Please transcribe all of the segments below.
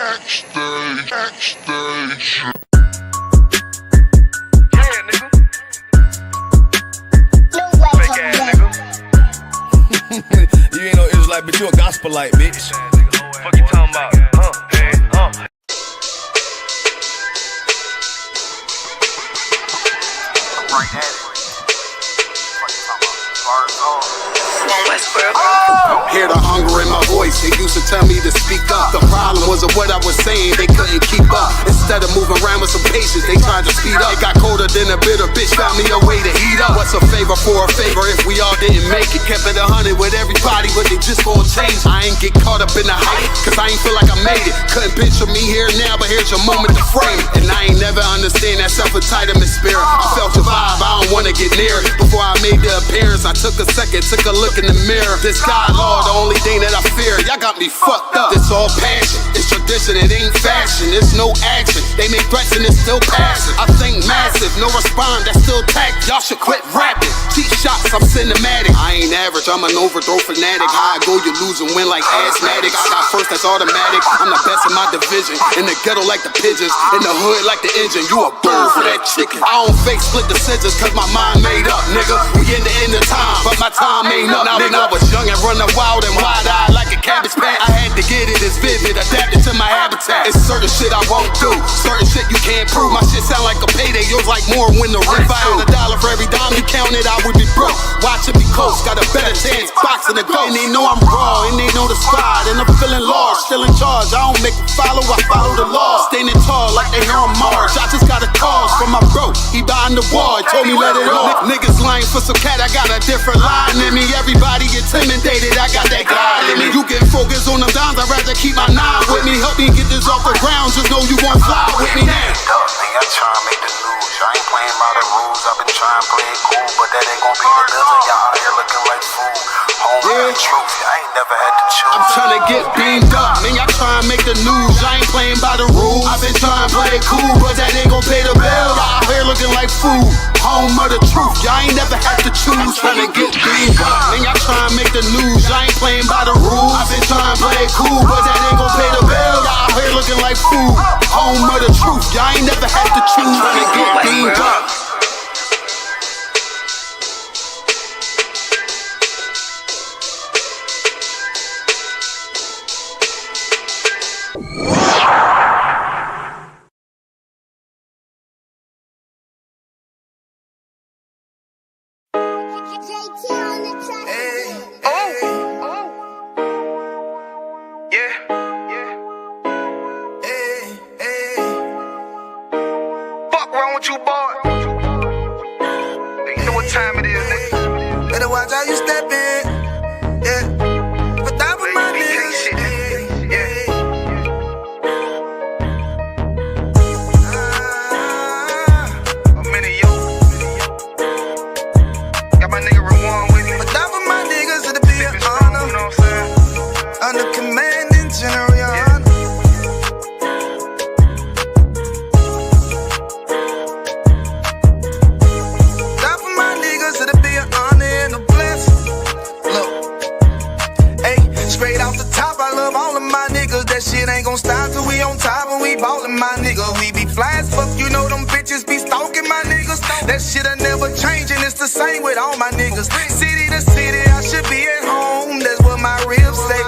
Backstage. Yeah, nigga. Fake ass nigga. You ain't no Israelite, but you a gospelite, bitch. Fuck you talking about? Hey, Right at it. What you talking about? Bars on. Hear the hunger in my voice, they used to tell me to speak up. The problem wasn't what I was saying, they couldn't keep up. Instead of moving around with some patience, they tried to speed up. It got colder than a bitter bitch, found me a way to heat up. What's a favor for a favor if we all didn't make it? Kept it 100 with everybody, but they just gon' change. I ain't get caught up in the hype, cause I ain't feel like I made it. Couldn't picture me here now, but here's your moment to frame it. And I ain't never understand that self-entitlement spirit. I felt your vibe, I don't wanna get near it. Before I made the appearance, I took a second, took a look in the mirror. This God Lord, the only thing that I fear. Y'all got me fucked up. It's all passion, it's tradition, it ain't fashion. It's no action, they make threats and it's still passing. I think massive, no respond, that's still tact. Y'all should quit rapping. Cheap shots, I'm cinematic. I ain't average, I'm an overthrow fanatic. How I go, you lose and win like asthmatics. I got first, that's automatic. I'm the best in my division. In the ghetto like the pigeons, in the hood like the engine. You a bird for that chicken. I don't fake split decisions cause my mind made up, nigga. We in the end of time, but my time ain't up. Now when I was young and running wild and wide-eyed like a cabbage patch, I had to get it as vivid, adapted to my habitat. It's certain shit I won't do, certain shit you can't prove. My shit sound like a payday, yours like more when the rent. If I had $1 for every dime you counted, I would be broke. Watch it be close, got a better chance, boxing the goal. And they know I'm raw, and they know the spot, and I'm feeling large, still in charge. I don't make a follow, I follow the law. Standing tall like they here on Mars. I just got a call from my bro, he behind the wall, he told me let it off. Niggas lying for some cat, I got a different line in me. Everybody intimidated, I got that guy in me. You get focused on them dimes, I'd rather keep my nine with me. Help me get this off the ground, just know you won't fly with me now. I try to make the news. I ain't playing by the rules. I've been trying to play it cool, but that ain't gon' be the living. Y'all out here looking like fool. Home the truth. I ain't never had to choose. I'm trying to get beamed up, man. Y'all trying to make the news. I ain't playing by the rules. I've been trying to play it cool, but that ain't gon' pay the bill. Y'all out here looking like fool. Home of the truth. Y'all ain't never had to choose. Trying to get beamed up, man. Y'all trying to make the news. I ain't playing by the rules. I've been trying to play it cool, but that ain't gon' pay the bill. Y'all out here looking like fool. Home of the truth. Y'all ain't never had to choose. Trying to get beamed up. you, boy. You know what time it is, nigga. Better watch how you step in. Yeah. For top of my niggas. Yeah. I'm in it, yo. Got my nigga Rewan with me. For top of my niggas, it'll be an honor. You know what I'm saying? Under commanding general, your honor. Straight off the top, I love all of my niggas. That shit ain't gon' stop till we on top and we ballin', my nigga. We be fly as fuck, you know them bitches be stalking my niggas. That shit'll never change and it's the same with all my niggas. City to city, I should be at home, that's what my ribs say.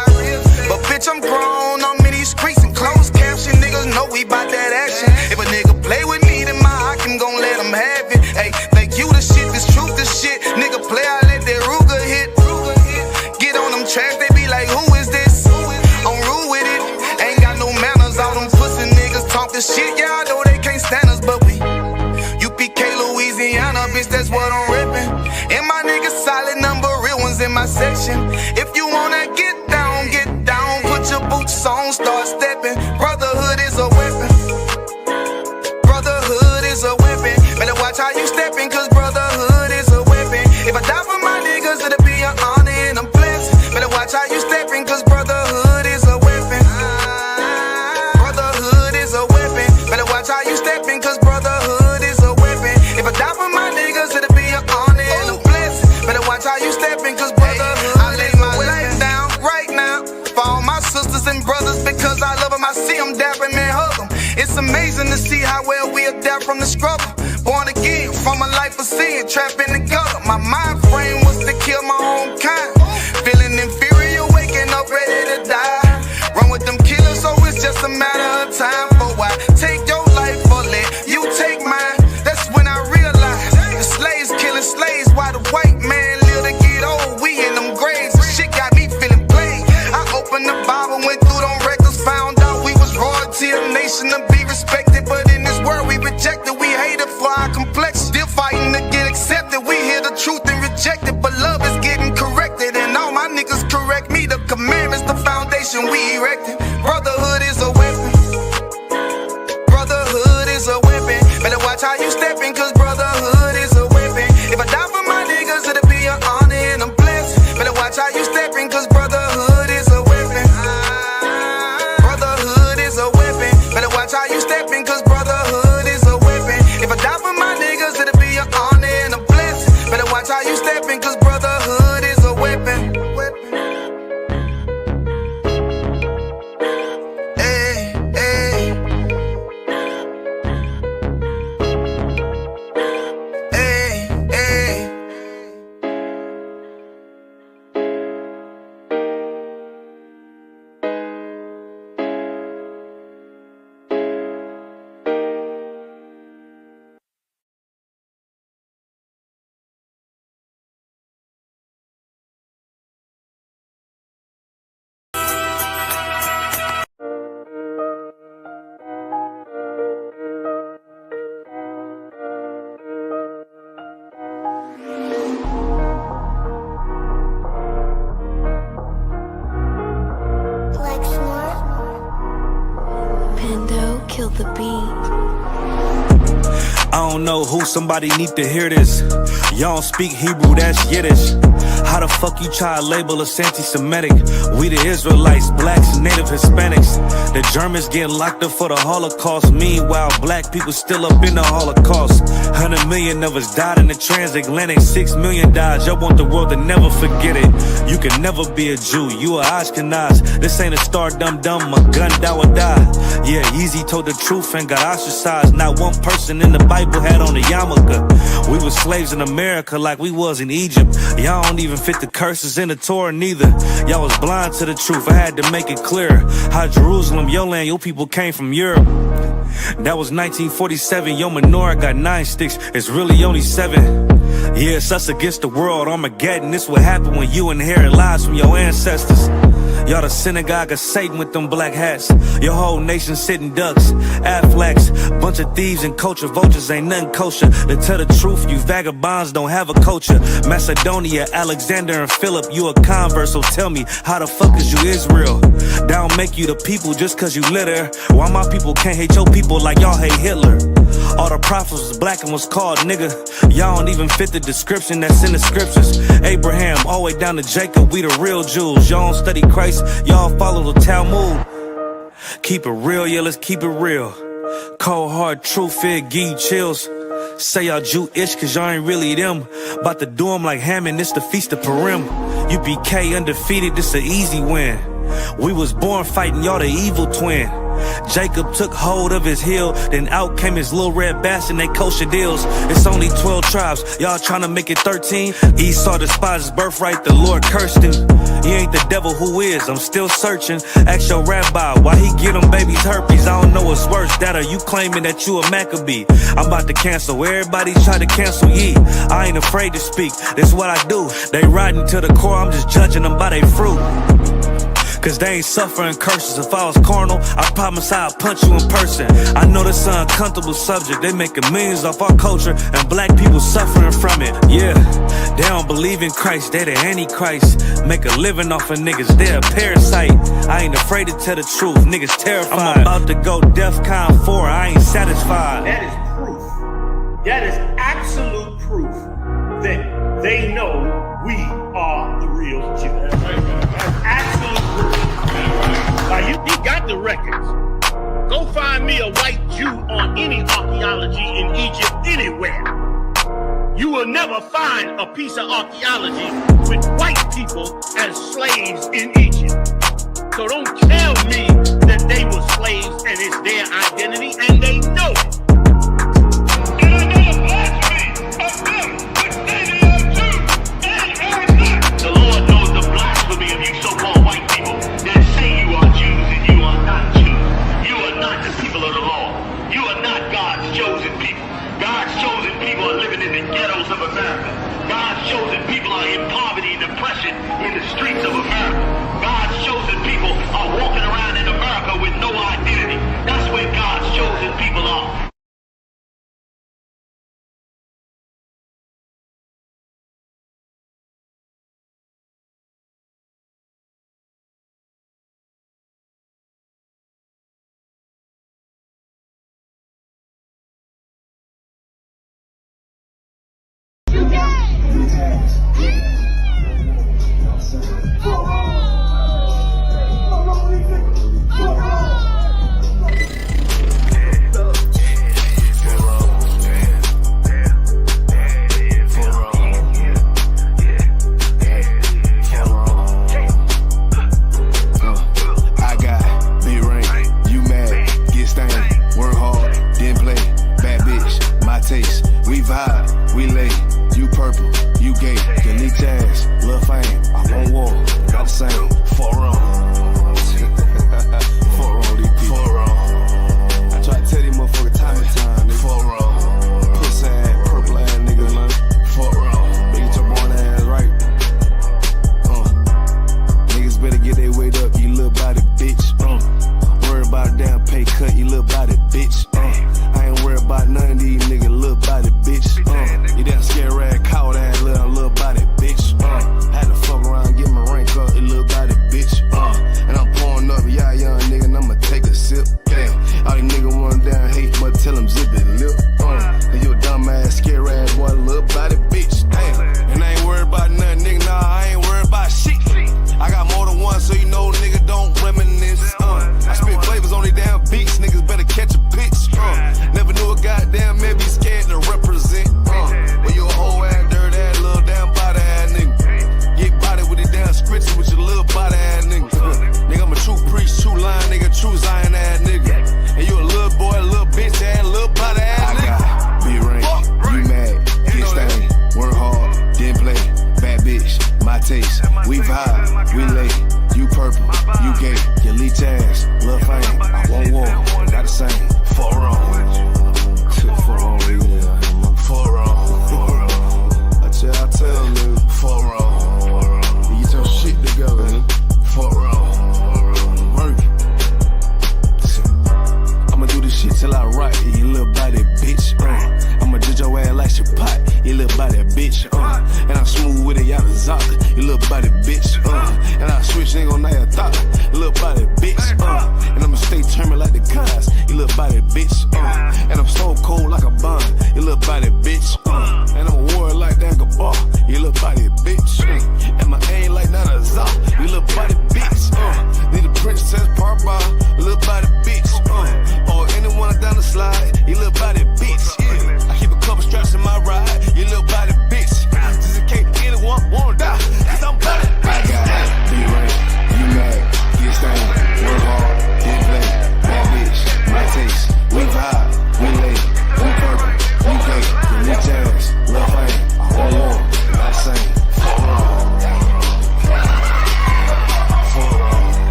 But bitch, I'm grown, I'm in these streets and closed caption. Niggas know we bout that action. If a nigga play with me, then my Hakim gon' let him have it. Hey, think you the shit, this truth the shit. Nigga play, I let that Ruger hit. Get on them tracks, they be like, who is this? I'm rude with it, ain't got no manners. All them pussy niggas talk the shit, yeah, I know they can't stand us, but we UPK, Louisiana, bitch, that's what I'm rippin'. And my niggas solid, number real ones in my section. If you wanna get down, put your boots on, start steppin'. Brotherhood is a weapon. Brotherhood is a weapon. Better watch how you steppin', cause brotherhood is a weapon. If I die for my niggas, it'll be an honor and I'm blessed. Better watch how you steppin', cause brotherhood is a weapon. Brotherhood is a weapon. Better watch how you steppin', cause brotherhood is a weapon. If I die for my niggas, it'll be an honor and I'm blessed. Better watch how you steppin', cause brotherhood. I lay my sisters and brothers because I love them. I see them dapping and hug them. It's amazing to see how well we adapt from the struggle. Born again from a life of sin, trapped in the gutter. My mind frame was to kill my own kind. Feeling inferior, waking up ready to die. Run with them killers, so it's just a matter of time. For why take your life or let you take mine? That's when I realized the slaves killing slaves while the white man live to get old. We in them graves, the shit got me feeling played. I opened the Bible, went through them records, found out we was royalty, a nation to be respected. But in this world we rejected, we hated for our complexion. Still fighting to get accepted. We hear the truth and reject it, but love is getting corrected. And all my niggas correct me. The commandments, the foundation we erected. Brotherhood is a weapon. Brotherhood is a weapon. Better watch how you stepping, cause brotherhood is a weapon. If I die for my niggas, it'll be an honor and I'm blessed. Better watch how you stepping, cause brotherhood is a weapon. Brotherhood is a weapon. Better watch how you stepping, cause brotherhood is a weapon. If I die for my niggas, it'll be an honor and I'm blessed. Better watch how you stepping, cause brotherhood is a weapon. Hey, hey. Hey, hey. Pando killed the beat. I don't know who, somebody need to hear this. Y'all don't speak Hebrew, that's Yiddish. How the fuck you try to label us anti-Semitic? We the Israelites, blacks, native Hispanics. The Germans getting locked up for the Holocaust. Meanwhile, black people still up in the Holocaust. 100 million of us died in the transatlantic. 6 million died, y'all want the world to never forget it. You can never be a Jew, you a Ashkenaz. This ain't a star dum-dum, a gun that would die. Yeah, Yeezy told the truth and got ostracized. Not one person in the Bible had on a yarmulke. We was slaves in America like we was in Egypt. Y'all don't even fit the curses in the Torah neither. Y'all was blind to the truth, I had to make it clear. How Jerusalem, your land, your people came from Europe. That was 1947, your menorah got 9 sticks, it's really only 7. Yeah, it's us against the world, Armageddon. This what happened when you inherit lies from your ancestors. Y'all the synagogue of Satan with them black hats. Your whole nation sitting ducks, Aflacs. Bunch of thieves and culture vultures, ain't nothing kosher. To tell the truth, you vagabonds don't have a culture. Macedonia, Alexander and Philip, you a convert, so tell me, how the fuck is you Israel? That don't make you the people just cause you live there. Why my people can't hate your people like y'all hate Hitler? All the prophets was black and was called nigga. Y'all don't even fit the description that's in the scriptures. Abraham, all the way down to Jacob, we the real Jews. Y'all don't study Christ, y'all follow the Talmud. Keep it real, yeah, let's keep it real. Cold hard truth, it give you chills. Say y'all Jewish cause y'all ain't really them. About to do them like Hammond, this the Feast of Purim. UBK undefeated, this a easy win. We was born fighting, y'all the evil twin. Jacob took hold of his heel, then out came his little red bastard, they kosher deals. It's only 12 tribes, y'all tryna make it 13. Esau despised his birthright, the Lord cursed him. He ain't the devil, who is? I'm still searching. Ask your rabbi, why he get them babies herpes? I don't know what's worse, that or you claiming that you a Maccabee. I'm about to cancel, everybody try to cancel ye. I ain't afraid to speak, this what I do. They riding to the core, I'm just judging them by their fruit. Cause they ain't suffering curses. If I was carnal, I promise I'd punch you in person. I know this an uncomfortable subject. They making millions off our culture and black people suffering from it. Yeah, they don't believe in Christ, they the Antichrist. Make a living off of niggas, they a parasite. I ain't afraid to tell the truth, niggas terrified. I'm about to go DEFCON 4, I ain't satisfied. That is proof. That is absolute proof that they know we are the real Jews. That's absolute proof. Now you got the records. Go find me a white Jew on any archaeology in Egypt anywhere. You will never find a piece of archaeology with white people as slaves in Egypt. So don't tell me that they were slaves and it's their identity, and they know it. The Lord knows the blasphemy of you so-called white people that say you are Jews and you are not Jews. You are not the people of the law. You are not God's chosen people. God's chosen people are living in the ghettos of America. God's chosen people are in poverty and depression in the streets of America. God's chosen people are walking around in America with no identity. That's where God's chosen people are.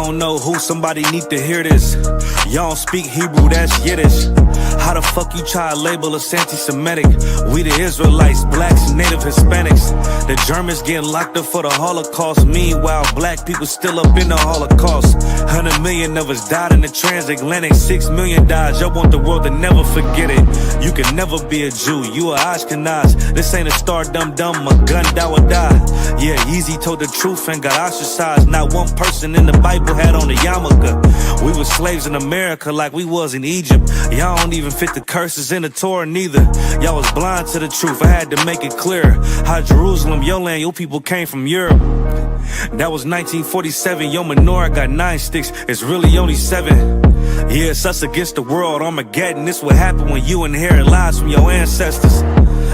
don't know who, somebody need to hear this. Y'all don't speak Hebrew, that's Yiddish. How the fuck you try to label us anti-Semitic? We the Israelites, blacks, native Hispanics. The Germans getting locked up for the Holocaust. Meanwhile, black people still up in the Holocaust. 100 million of us died in the transatlantic. 6 million died. Y'all want the world to never forget it. You can never be a Jew, you a Ashkenaz. This ain't a star dum-dum, a gun that would die. Yeah, Yeezy told the truth and got ostracized. Not one person in the Bible had on a yarmulke. We were slaves in America like we was in Egypt. Y'all don't even fit the curses in the Torah neither. Y'all was blind to the truth, I had to make it clear. How Jerusalem, your land, your people came from Europe. That was 1947, your menorah got 9 sticks, it's really only 7. Yeah, it's us against the world, Armageddon. This what happened when you inherit lies from your ancestors.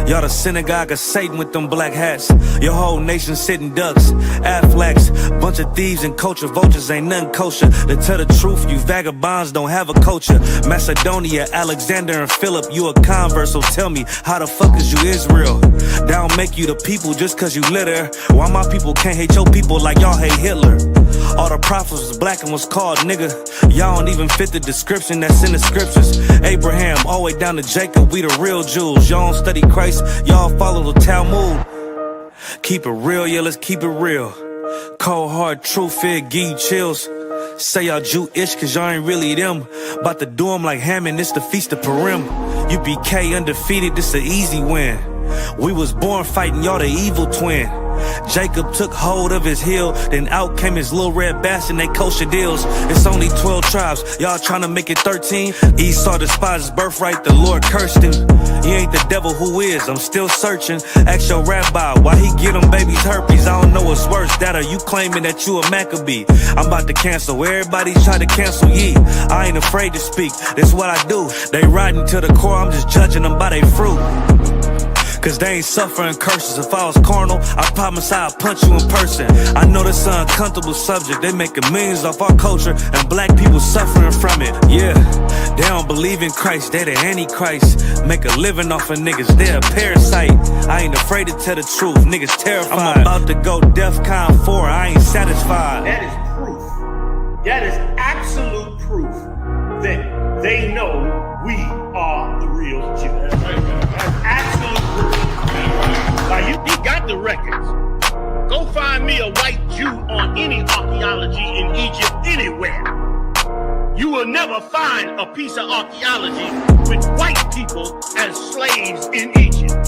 Y'all the synagogue of Satan with them black hats. Your whole nation sitting ducks, Aflacs. Bunch of thieves and culture vultures, ain't nothing kosher. To tell the truth, you vagabonds don't have a culture. Macedonia, Alexander and Philip, you a convert, so tell me, how the fuck is you Israel? That don't make you the people just cause you live there. Why my people can't hate your people like y'all hate Hitler? All the prophets was black and was called nigga. Y'all don't even fit the description that's in the scriptures. Abraham, all the way down to Jacob, we the real Jews. Y'all don't study Christ, y'all follow the Talmud. Keep it real, yeah, let's keep it real. Cold hard truth, it give you chills. Say y'all Jewish cause y'all ain't really them. About to do them like Hammond, it's the Feast of Purim. You BK undefeated, this an easy win. We was born fighting, y'all the evil twin. Jacob took hold of his heel, then out came his little red bastard, they kosher deals. It's only 12 tribes, y'all trying to make it 13. Esau despised his birthright, the Lord cursed him. He ain't the devil, who is? I'm still searching. Ask your rabbi, why he get them babies herpes? I don't know what's worse, that or you claiming that you a Maccabee. I'm about to cancel, everybody try to cancel ye. I ain't afraid to speak, that's what I do. They riding to the core, I'm just judging them by their fruit. Cause they ain't suffering curses. If I was carnal, I promise I'd punch you in person. I know this an uncomfortable subject. They making millions off our culture and black people suffering from it. Yeah, they don't believe in Christ, they the Antichrist. Make a living off of niggas, they a parasite. I ain't afraid to tell the truth, niggas terrified. I'm about to go DEFCON 4, I ain't satisfied. That is proof. That is absolute proof that they know we are the real Jews. That's absolute proof. Now you got the records. Go find me a white Jew on any archaeology in Egypt anywhere. You will never find a piece of archaeology with white people as slaves in Egypt.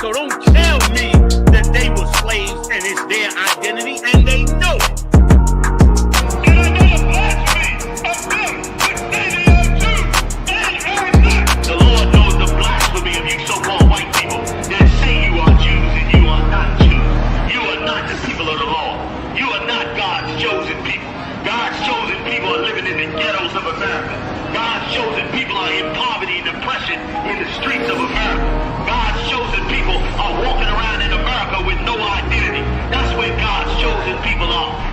So don't tell me that they were slaves and it's their identity, and they know it. The Lord knows the blasphemy of you so-called white people that say you are Jews and you are not Jews. You are not the people of the law. You are not God's chosen people. God's chosen people are living in the ghettos of America. God's chosen people are in poverty and depression in the streets of America. God's chosen people are walking around in America with no identity. That's where God's chosen people are.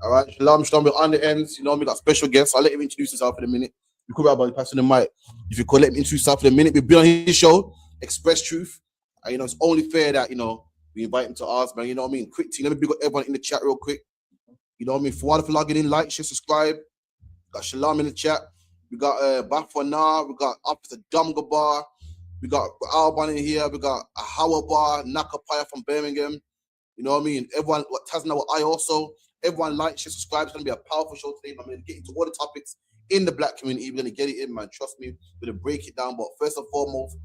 All right, Shalom, Shalom, we're on the ends. You know, we got special guests. I'll let him introduce himself in a minute. You could about passing the mic. If you could let him introduce himself in a minute, we've been on his show, Express Truth. You know, it's only fair that, you know, we invite him to ours, man. You know what I mean? Quick team. Let me big up everyone in the chat real quick. You know what I mean? For one, if you're logging in, like, share, subscribe. Got Shalom in the chat. We got Bafanar. We got Up the Dumga Bar. We got Alban in here. We got a Howard Bar, Nakapaya from Birmingham. You know what I mean? Everyone, what Tasna, what I also. Everyone like, share, subscribe. It's gonna be a powerful show today. I'm gonna get into all the topics in the black community. We're gonna get it in, man. Trust me. We're gonna break it down. But first and foremost,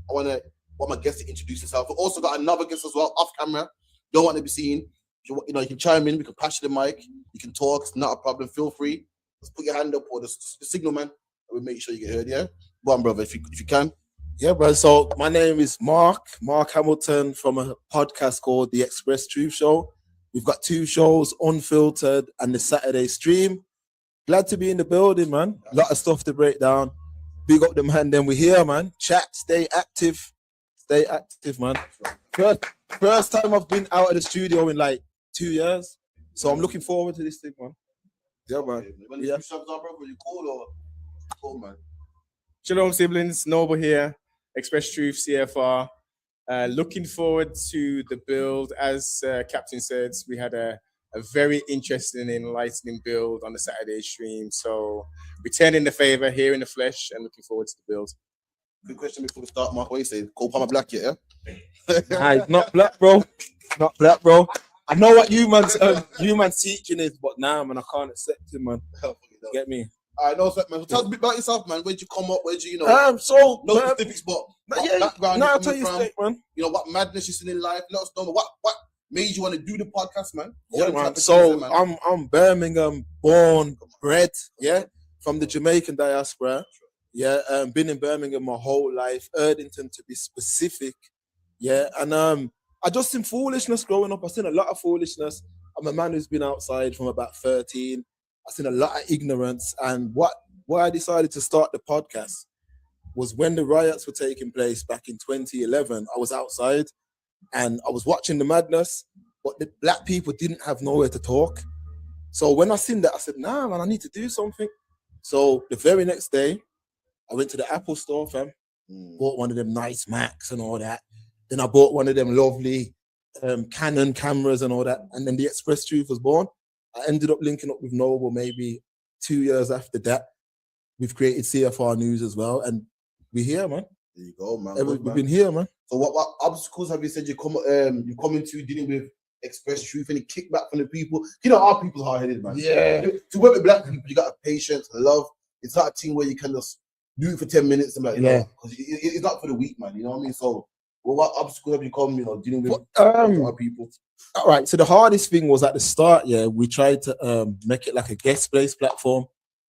I want my guest to introduce himself. We also got another guest as well, off camera. Don't want to be seen. You know, you can chime in. We can pass you the mic. You can talk. It's not a problem. Feel free. Just put your hand up or the signal, man. We'll make sure you get heard. Yeah, go on, brother. If you can. Yeah, bro. So my name is Mark Hamilton from a podcast called The Express Truth Show. We've got 2 shows, Unfiltered and the Saturday Stream. Glad to be in the building, man. A lot of stuff to break down. Big up the man, then we're here, man. Chat, stay active. Stay active, man. First time I've been out of the studio in like 2 years. So I'm looking forward to this thing, man. Yeah, man. When you shoves up, bro, you cool, man. Shalom, siblings. Noble here. Express Truth, CFR. Looking forward to the build. As Captain said, we had a very interesting, enlightening build on the Saturday stream. So returning the favor here in the flesh and looking forward to the build. Good question before we start, Mark. What you say? Cole Palmer black yet, yeah? Nah, he's not black, bro. Not black, bro. I know what you man's teaching is, but nah, man, I can't accept him, man. Get me? I know, man. So tell us a bit about yourself, man. Where'd you come up? Where'd you, no specifics, but what background I'll you tell you from? straight, man. You know, what madness you seen in life? Let us know. What made you want to do the podcast, man? Yeah, man. So I'm Birmingham born, bred, yeah, from the Jamaican diaspora. Yeah, been in Birmingham my whole life, Erdington to be specific. Yeah, and I just seen foolishness growing up. I seen a lot of foolishness. I'm a man who's been outside from about 13. I seen a lot of ignorance, and why I decided to start the podcast was when the riots were taking place back in 2011. I was outside and I was watching the madness, but the black people didn't have nowhere to talk. So when I seen that, I said, nah, man, I need to do something. So the very next day, I went to the Apple store, fam, bought one of them nice Macs and all that. Then I bought one of them lovely Canon cameras and all that. And then the Express Truth was born. I ended up linking up with Noble maybe 2 years after that. We've created CFR News as well, and we're here, man. There you go, man. We've been here, man. So what obstacles have you said you come into dealing with Express Truth? Any kickback from the people? You know, our people's hard-headed, man. Yeah. To work with black people, you got patience, love. It's not a thing where you can just do it for 10 minutes and like, you know, because it's not for the weak, man. You know what I mean? So what obstacles have you come, dealing with our people? All right, so the hardest thing was at the start, yeah, we tried to make it like a guest place platform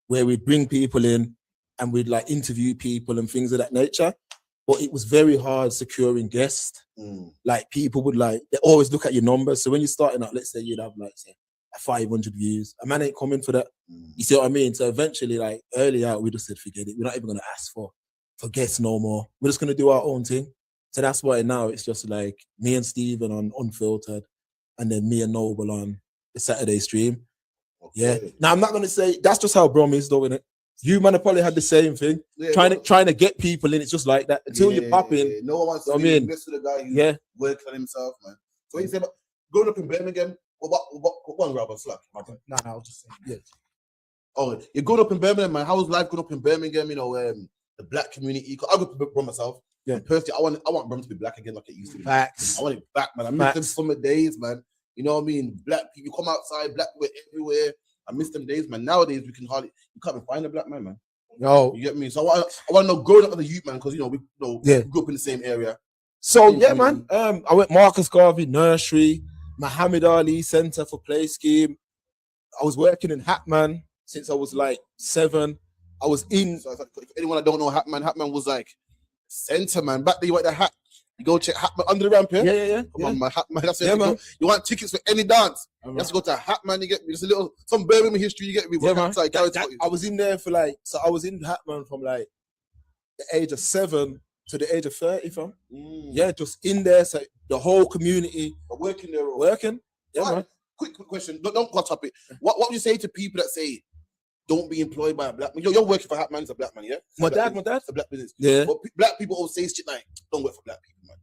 where we'd bring people in and we'd like interview people and things of that nature. But it was very hard securing guests. Like people would they always look at your numbers. So when you're starting out, let's say you'd have like say 500 views. A man ain't coming for that. You see what I mean? So eventually, like early out, we just said, forget it. We're not even gonna ask for guests no more. We're just gonna do our own thing. So that's why now it's just like me and Steven on Unfiltered, and then me and Noble on the Saturday stream. Okay. Yeah. Now I'm not gonna say that's just how Brom is, though, innit? You man have probably had the same thing. Yeah, trying to get people in, it's just like that. Until you pop in. No one wants to be mess with a guy who works on himself, man. So what you say about growing up in Birmingham? What one grab slack? No, I was just saying. Yeah. Oh, you're growing up in Birmingham, man. How was life growing up in Birmingham? You know, the black community. I grew up in Brom myself. Yeah. Personally, I want Brom to be black again like it used to be. Facts. I want it back, man. I miss them summer days, man. You know what I mean? Black people come outside, black people everywhere. I miss them days, man. Nowadays you can't even find a black man. No, you get me. So I want to know growing up as a youth, man, because we grew up in the same area. So yeah, man. I went Marcus Garvey Nursery, Muhammad Ali Center for Play Scheme. I was working in Hatman since I was like 7. I was in. So if anyone that don't know Hatman was like center, man. Back then you want the hat. You go check Hatman under the ramp here. Yeah. Come on, man. Hatman. That's it. Man. You want tickets for any dance? You have to go to Hatman. You get me. Just some Birmingham history. You get me. Yeah, man. I was in there for I was in Hatman from like the age of 7 to the age of 30, fam. Yeah, just in there. So the whole community working there. Working. Yeah, man. Quick question. Don't cut up it. What would you say to people that say don't be employed by a black man? You're working for Hatman as a black man, yeah? My dad. It's a black business. Yeah. But black people always say shit like, don't work for black people, man.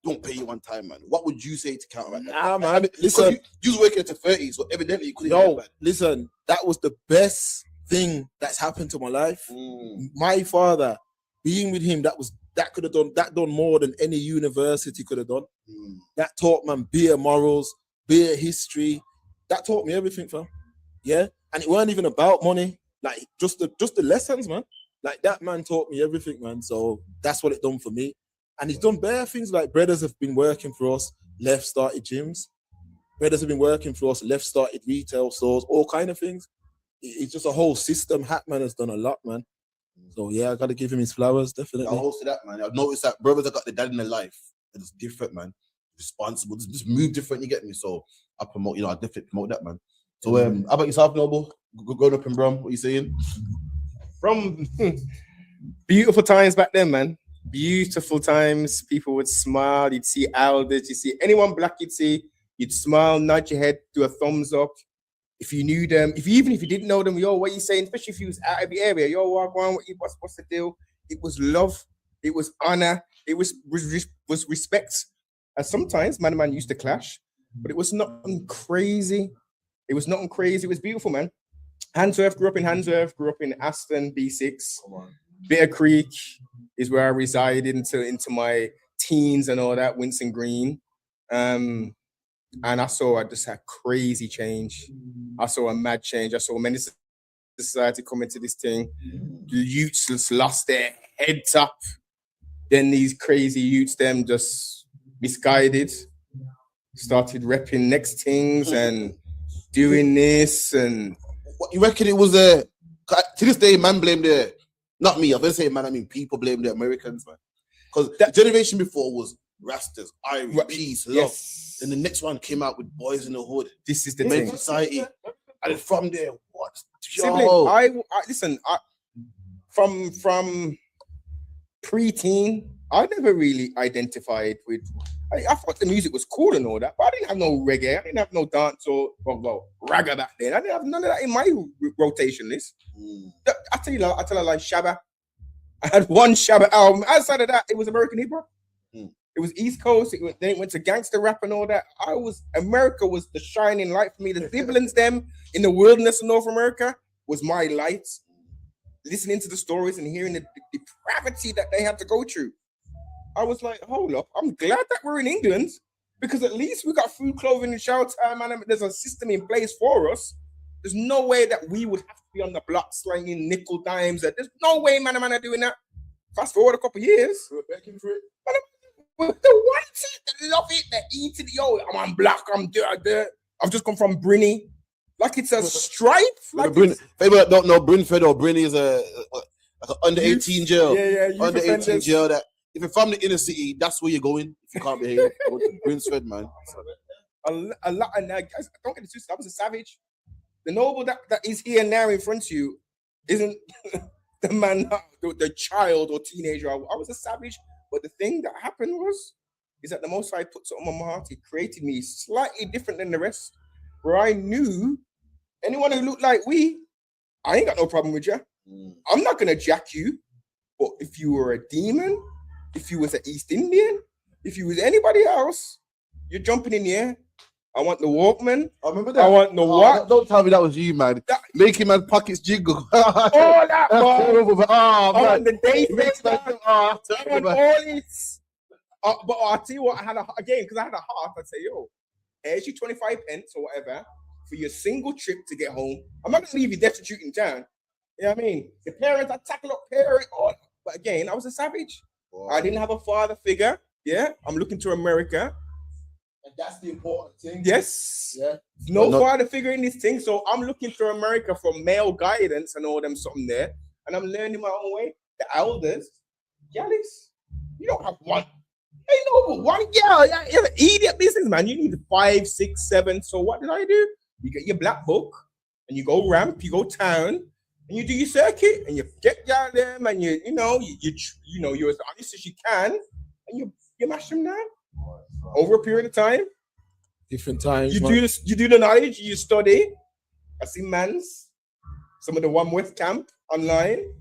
Don't pay you one time, man. What would you say to counteract that? Nah, man. I mean, listen, you was working into 30s, so evidently you couldn't. No, listen, that was the best thing that's happened to my life. My father, being with him, that that could have done more than any university could have done. That taught man beer morals, beer history. That taught me everything, fam. Yeah, and it weren't even about money. Like just the lessons, man. Like that man taught me everything, man. So that's what it done for me. And he's done bare things. Like brothers have been working for us, left started gyms. Brothers have been working for us, left started retail stores, all kind of things. It's just a whole system. Hatman has done a lot, man. So yeah, I gotta give him his flowers, definitely. I'll host that, man. I've noticed that brothers that got the dad in their life, it's different, man. Responsible, just move different. You get me? So I promote, I definitely promote that, man. So how about yourself, Noble? Growing up in Brum, what are you saying? From beautiful times back then, man. Beautiful times. People would smile. You'd see elders. You see anyone black, you'd smile, nod your head, do a thumbs up. If you knew them, even if you didn't know them, yo, what are you saying? Especially if you was out of the area, yo, walk on, what's the deal? It was love, it was honor, it was respect. And sometimes man used to clash, but it was nothing crazy. It was nothing crazy. It was beautiful, man. Handsworth, grew up in Aston, B6. Bitter Creek is where I resided into my teens and all that, Winston Green. And I saw just a crazy change. I saw a mad change. I saw many society come into this thing. The youths just lost their heads up. Then these crazy youths, them just misguided, started repping next things and doing this. And what you reckon it was to this day, man blame not me, I'm gonna say man, I mean people blame the Americans, man. Because the generation before was Rastas, Irish, peace, love. Yes. Then the next one came out with Boys in the Hood. This is the thing. Society. And from there, what? Sibling, listen, from pre-teen, I never really identified with. I thought the music was cool and all that, but I didn't have no reggae. I didn't have no dance or ragga back then. I didn't have none of that in my rotation list. I tell you like Shabba. I had one Shabba album. Outside of that, it was American hip hop. It was East Coast. Then it went to gangster rap and all that. America was the shining light for me. The siblings, them in the wilderness of North America, was my light. Listening to the stories and hearing the depravity that they had to go through. I was like, hold up, I'm glad that we're in England because at least we got food, clothing, and shelter, man. There's a system in place for us. There's no way that we would have to be on the block slanging nickel dimes. There's no way, man, are doing that. Fast forward a couple of years. We're begging for it. The want it, they love it, they eat it. Yo, I'm on black, I'm there. I've just come from Brinny. Like it's a stripe. Like people that don't know, Brinford or Brinny is like an under 18 jail. Yeah, under 18 jail that if you're from the inner city, that's where you're going. If you can't behave, go to Brinsford, man. A lot, and guys, don't get it twisted. I was a savage. The noble that is here now in front of you isn't the man, the child or teenager. I was a savage, but the thing that happened is that the Most High put something on my heart. He created me slightly different than the rest, where I knew anyone who looked like I ain't got no problem with you. I'm not gonna jack you, but if you were a demon, if you was an East Indian, if you was anybody else, you're jumping in here. I want the Walkman. I remember that. I want the what? Don't tell me that was you, man. Making my pockets jiggle. All that, man. I want the day I want all this. But I'll tell you what, because I had a heart, I'd say, yo, here's your 25 pence or whatever for your single trip to get home. I'm not going to leave you destitute in town. You know what I mean? The parents, I tackle up parents. But again, I was a savage. Wow. I didn't have a father figure. Yeah, I'm looking to America. And that's the important thing. Yes. Yeah. No father figure in this thing. So I'm looking to America for male guidance and all them something there. And I'm learning my own way. The elders, Alex, you don't have one. Hey, no, but one girl. You're an idiot business, man. You need 5, 6, 7. So what did I do? You get your black book and you go ramp, you go town, and you do your circuit and you get down there, and you're as honest as you can, and you mash them down over a period of time. Different times. You do the knowledge, you study. I see some of the One West camp online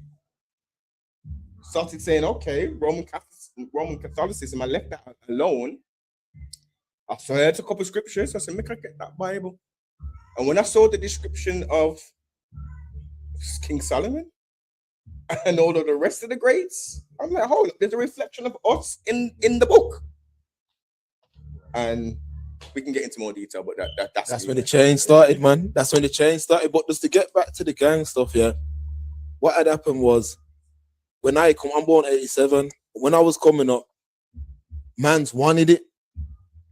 started saying, okay, Roman Catholicism, I left that alone. I heard a couple of scriptures. I said, make I get that Bible. And when I saw the description of King Solomon, and all of the rest of the grades. I'm like, hold up, there's a reflection of us in the book. And we can get into more detail, but that's when the change started, man. That's when the change started. But just to get back to the gang stuff, yeah, what had happened was when I'm born 87, when I was coming up, mans wanted it.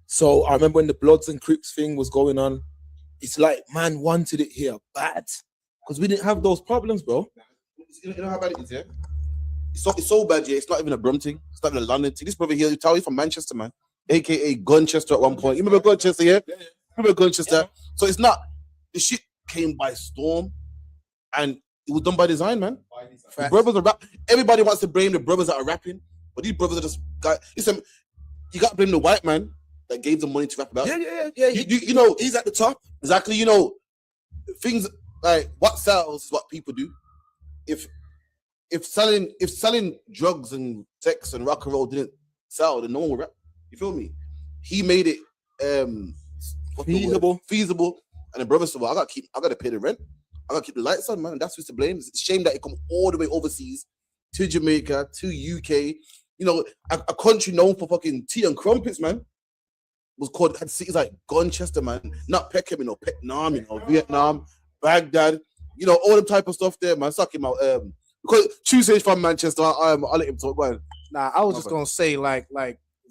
So I remember when the Bloods and Crips thing was going on, it's like man wanted it here bad because we didn't have those problems, bro. You know how bad it is, yeah? It's so bad, yeah. It's not even a Brum thing. It's not even a London thing. This brother here, you tell you from Manchester, man. AKA Gunchester at one point. You remember Gunchester, yeah? Remember Gunchester? Yeah. So it's not, the shit came by storm and it was done by design, man. The brothers are everybody wants to blame the brothers that are rapping, but these brothers are just, listen, you got to blame the white man that gave them money to rap about. Yeah. You know, he's at the top. Exactly. You know, things like what sells is what people do. If selling drugs and sex and rock and roll didn't sell, then no one would rap. You feel me? He made it feasible, and the brother said, "Well, I gotta pay the rent. I gotta keep the lights on, man." And that's who's to blame. It's a shame that it come all the way overseas to Jamaica, to UK. You know, a country known for fucking tea and crumpets, man. Had cities like Gunchester, man, not Peckham, you know, Vietnam, you know, Vietnam, Baghdad, you know, all the type of stuff there, man. Suck him out. Because Tuesday's from Manchester, I'll let him talk. Go ahead. Nah, I was just gonna say, like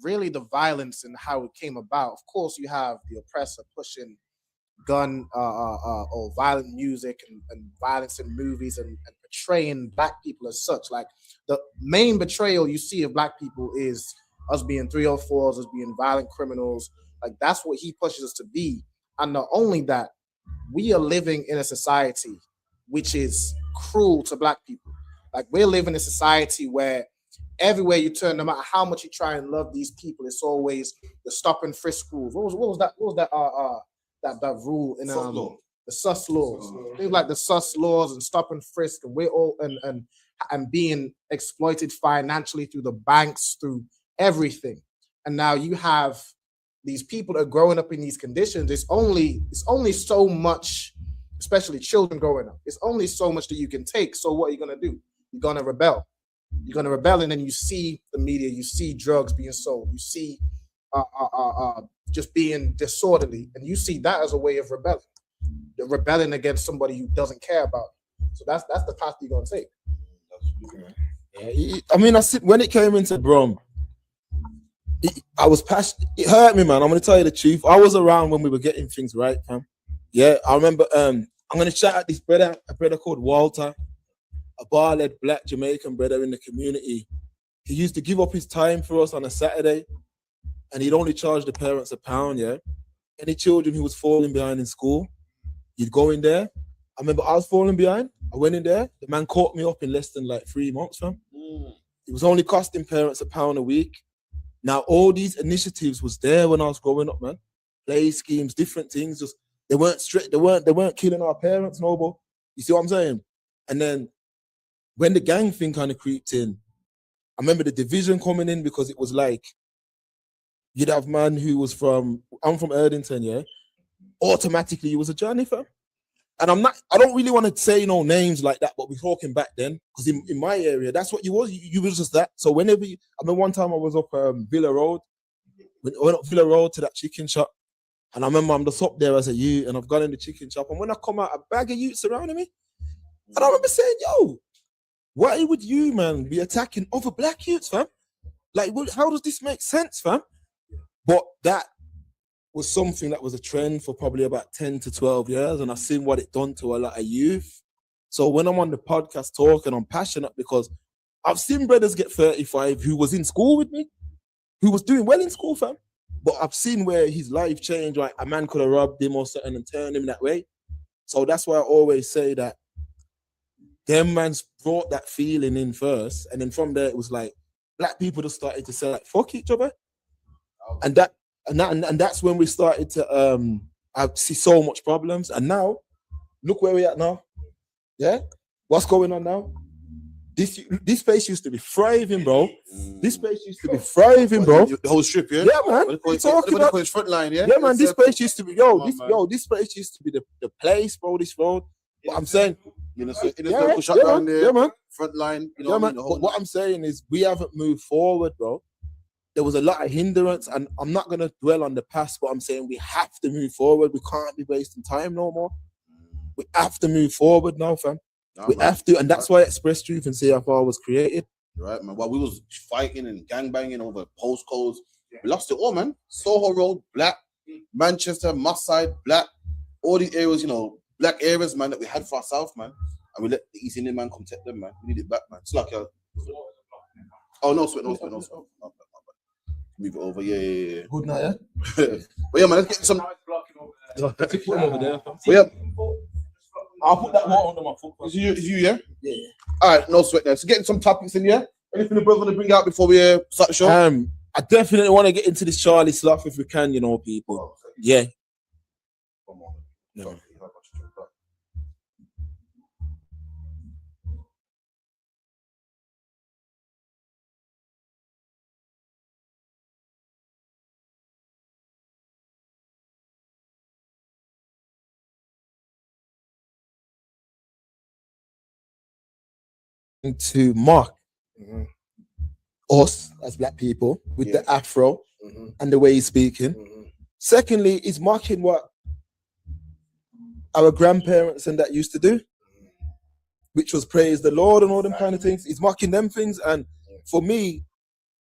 really the violence and how it came about. Of course, you have the oppressor pushing gun or violent music and violence in movies and portraying black people as such. Like the main betrayal you see of black people is us being 304s, us being violent criminals. Like that's what he pushes us to be. And not only that, we are living in a society which is cruel to black people. Like we're living in a society where everywhere you turn, no matter how much you try and love these people, it's always the stop and frisk rules. What was that rule in the sus laws? Things like the sus laws and stop and frisk, and we're all and being exploited financially through the banks, through everything. And now you have these people that are growing up in these conditions. It's only so much, especially children growing up. It's only so much that you can take. So what are you gonna do? You're gonna rebel. You're gonna rebel, and then you see the media, you see drugs being sold, you see just being disorderly, and you see that as a way of rebelling. You're rebelling against somebody who doesn't care about you. So that's the path you're gonna take. Yeah, I mean, when it came into Brum, I was passionate. It hurt me, man. I'm gonna tell you the truth. I was around when we were getting things right, fam. Yeah, I remember. I'm gonna shout out this brother, a brother called Walter, a bar-led black Jamaican brother in the community. He used to give up his time for us on a Saturday, and he'd only charge the parents £1. Yeah, any children who was falling behind in school, you'd go in there. I remember I was falling behind. I went in there. The man caught me up in less than like 3 months, fam. It was only costing parents £1 a week. Now all these initiatives was there when I was growing up, man. Play schemes, different things. Just they weren't straight. They weren't killing our parents, no, but you see what I'm saying? And then when the gang thing kind of creeped in, I remember the division coming in because it was like you'd have man who was I'm from Erdington, yeah. Automatically, he was a journey fam. And I don't really want to say no names like that, but we're talking back then because in my area, that's what you was. You was just that. So I mean, one time I was up Villa Road, went up Villa Road to that chicken shop, and I remember I'm just up there as a youth, and I've gone in the chicken shop, and when I come out, a bag of youths surrounding me, and I remember saying, "Yo, why would you, man, be attacking other black youths, fam? Like, how does this make sense, fam?" But that was something that was a trend for probably about 10 to 12 years, and I've seen what it done to a lot of youth. So when I'm on the podcast talking, I'm passionate because I've seen brothers get 35 who was in school with me, who was doing well in school, fam. But I've seen where his life changed, like a man could have robbed him or something and turned him that way. So that's why I always say that them mans brought that feeling in first, and then from there it was like black people just started to say like fuck each other, and that's when we started to I see so much problems. And now look where we're at now. Yeah, what's going on now? This place used to be thriving, bro. This place used to be thriving, bro. The whole strip, yeah. Yeah, man. We're talking about his front line, yeah. Yeah, man. This place used to be, this place used to be the place, bro. This road. But I'm saying You know, so in a circle shut down there, man. front line. You know, Yeah, what I mean? man. But what I'm saying is, we haven't moved forward, bro. There was a lot of hindrance, and I'm not gonna dwell on the past, but I'm saying we have to move forward. We can't be wasting time no more. We have to move forward now, fam. We have to, and that's why Express Truth and CFR was created. Right, man. While we was fighting and gangbanging over postcodes, we lost it all, man. Soho Road, black. Manchester, Mustside, black. All these areas, you know, black areas, man, that we had for ourselves, man. And we let the East Indian man come take them, man. We need it back, man. It's like oh, no sweat. Move it over, yeah. Good night, yeah? But yeah, man, let's get some. Put them over there. But yeah. I'll put that water under my foot. Is you, yeah? Yeah. All right, no sweat then. So getting some topics in here. Anything the brother want to bring out before we start the show? I definitely want to get into this Charlie stuff if we can, you know, people. Yeah. No. To mock us as black people with the afro and the way he's speaking. Secondly, he's mocking what our grandparents and that used to do, which was praise the Lord and all them kind of things. He's mocking them things, and for me,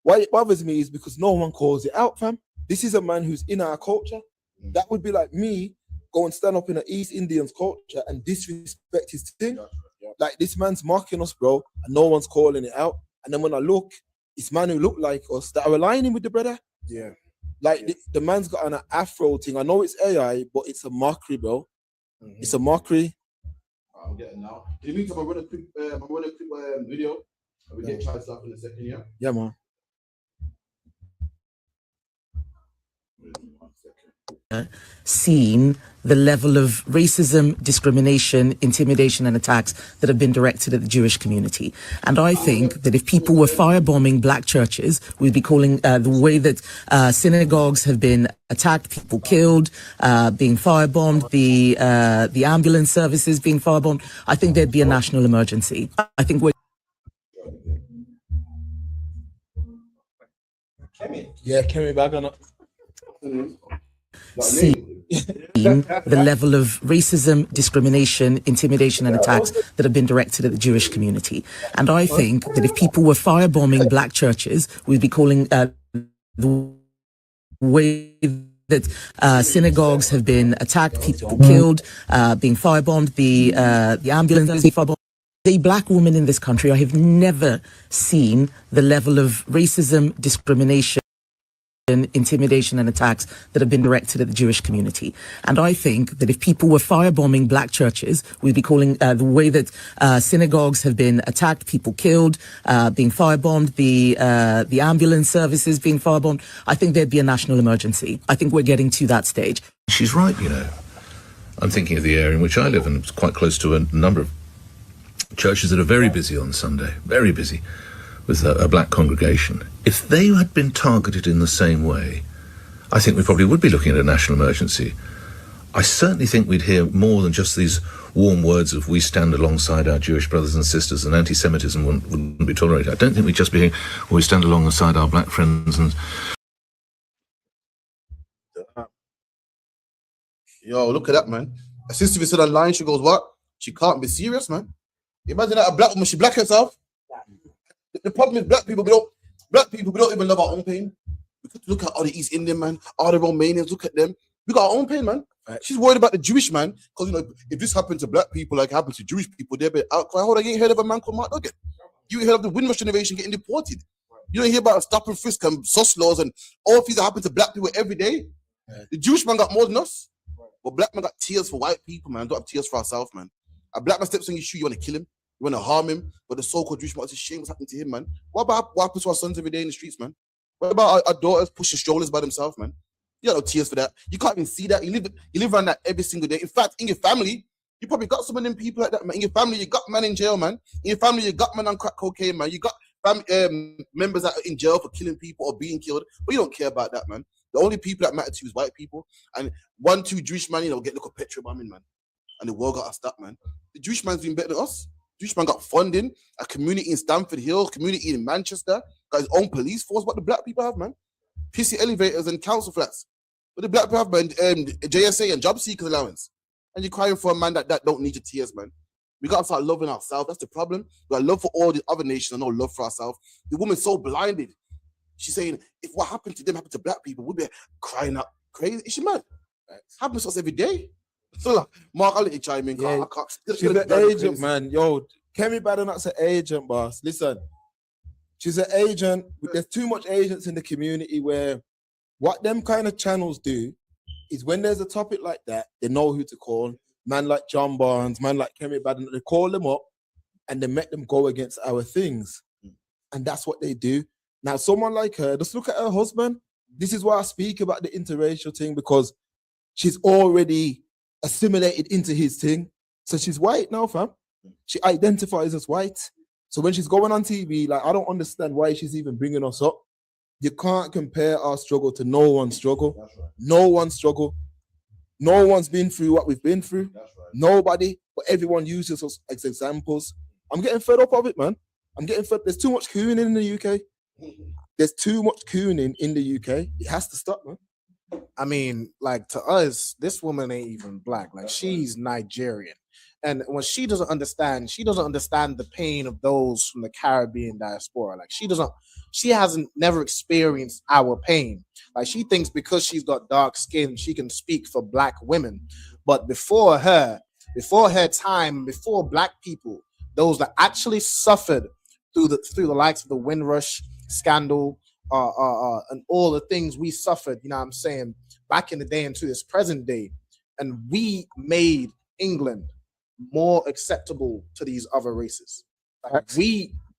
why it bothers me is because no one calls it out, fam. This is a man who's in our culture. That would be like me go and stand up in an East Indians culture and disrespect his thing. Like, this man's mocking us, bro, and no one's calling it out. And then when I look, it's man who look like us that are aligning with the brother. Yeah. Like, the man's got an afro thing. I know it's AI, but it's a mockery, bro. It's a mockery. I'm getting now. In the meantime, I'm running a quick video. We get Charlie stuff in a second, yeah? Yeah, man. Seen the level of racism, discrimination, intimidation and attacks that have been directed at the Jewish community. And I think that if people were firebombing black churches, we'd be calling the way that synagogues have been attacked, people killed, being firebombed, the ambulance services being firebombed, I think there'd be a national emergency. I think we're... Yeah, Kemi back on it. Seen the level of racism, discrimination, intimidation and attacks that have been directed at the Jewish community. And I think that if people were firebombing black churches, we'd be calling the way that synagogues have been attacked, people killed, being firebombed, the ambulance being firebombed. As a black woman in this country, I have never seen the level of racism, discrimination, intimidation and attacks that have been directed at the Jewish community. And I think that if people were firebombing black churches, we'd be calling the way that synagogues have been attacked, people killed, being firebombed, the ambulance services being firebombed, I think there'd be a national emergency. I think we're getting to that stage. She's right, you know. I'm thinking of the area in which I live, and it's quite close to a number of churches that are very busy on Sunday, very busy, with a black congregation. If they had been targeted in the same way, I think we probably would be looking at a national emergency. I certainly think we'd hear more than just these warm words of we stand alongside our Jewish brothers and sisters, and anti-Semitism wouldn't be tolerated. I don't think we'd just be hearing, well, we stand alongside our black friends. And yo, look at that, man. A sister said online, she goes, what? She can't be serious, man. Imagine that a black woman, she black herself. The problem is black people, we don't even love our own pain. We could look at all the East Indian, man, all the Romanians, look at them. We got our own pain, man. Right. She's worried about the Jewish man, because, you know, if this happened to black people like it happened to Jewish people, they'll be outcry. Hold on, you ain't heard of a man called Mark Nugget. You ain't heard of the Windrush generation getting deported. You don't hear about stop and frisk and sus laws and all things that happen to black people every day. Right. The Jewish man got more than us. But black man got tears for white people, man. Don't have tears for ourselves, man. A black man steps on your shoe, you want to kill him. You want to harm him, but the so-called Jewish man, it's a shame what's happening to him, man. What happens to our sons every day in the streets, man? What about our daughters pushing strollers by themselves, man? You got no tears for that. You can't even see that. You live around that every single day. In fact, in your family, you probably got some of them people like that, man. In your family, you got man in jail, man. In your family, you got man on crack cocaine, man. You got family, members that are in jail for killing people or being killed, but you don't care about that, man. The only people that matter to you is white people. And 1-2 Jewish man, you know, get little petrol bombing, man. and the world got us that, man. The Jewish man's doing better than us. The Jewish man got funding, a community in Stamford Hill, community in Manchester, got his own police force. What the black people have, man? PC elevators and council flats. But the black people have, man, JSA and job seekers allowance. And you're crying for a man that don't need your tears, man. We got to start loving ourselves. That's the problem. We got love for all the other nations and no love for ourselves. The woman's so blinded. She's saying, if what happened to them happened to black people, we'd be crying out crazy. Is she mad? Happens to us every day. So, like, Mark, I'll let you chime in. Yeah. She's an agent, man. Yo, Kemi Badenoch's an agent, boss. Listen, she's an agent. There's too much agents in the community where what them kind of channels do is when there's a topic like that, they know who to call. Man like John Barnes, man like Kemi Badenoch, they call them up and they make them go against our things. And that's what they do. Now, someone like her, just look at her husband. This is why I speak about the interracial thing, because she's already assimilated into his thing. So she's white now, fam. She identifies as white. So when she's going on TV, like, I don't understand why she's even bringing us up. You can't compare our struggle to no one's struggle. Right. No one's struggle. No one's been through what we've been through. Right. Nobody, but everyone uses us as examples. I'm getting fed up of it, man. I'm getting fed. There's too much cooning in the UK. There's too much cooning in the UK. It has to stop, man. I mean, like, to us, this woman ain't even black. Like, she's Nigerian. And when she doesn't understand the pain of those from the Caribbean diaspora. Like, she hasn't never experienced our pain. Like, she thinks because she's got dark skin, she can speak for black women. But before her time, before black people, those that actually suffered through the likes of the Windrush scandal, and all the things we suffered, you know what I'm saying, back in the day into this present day. And we made England more acceptable to these other races. Like,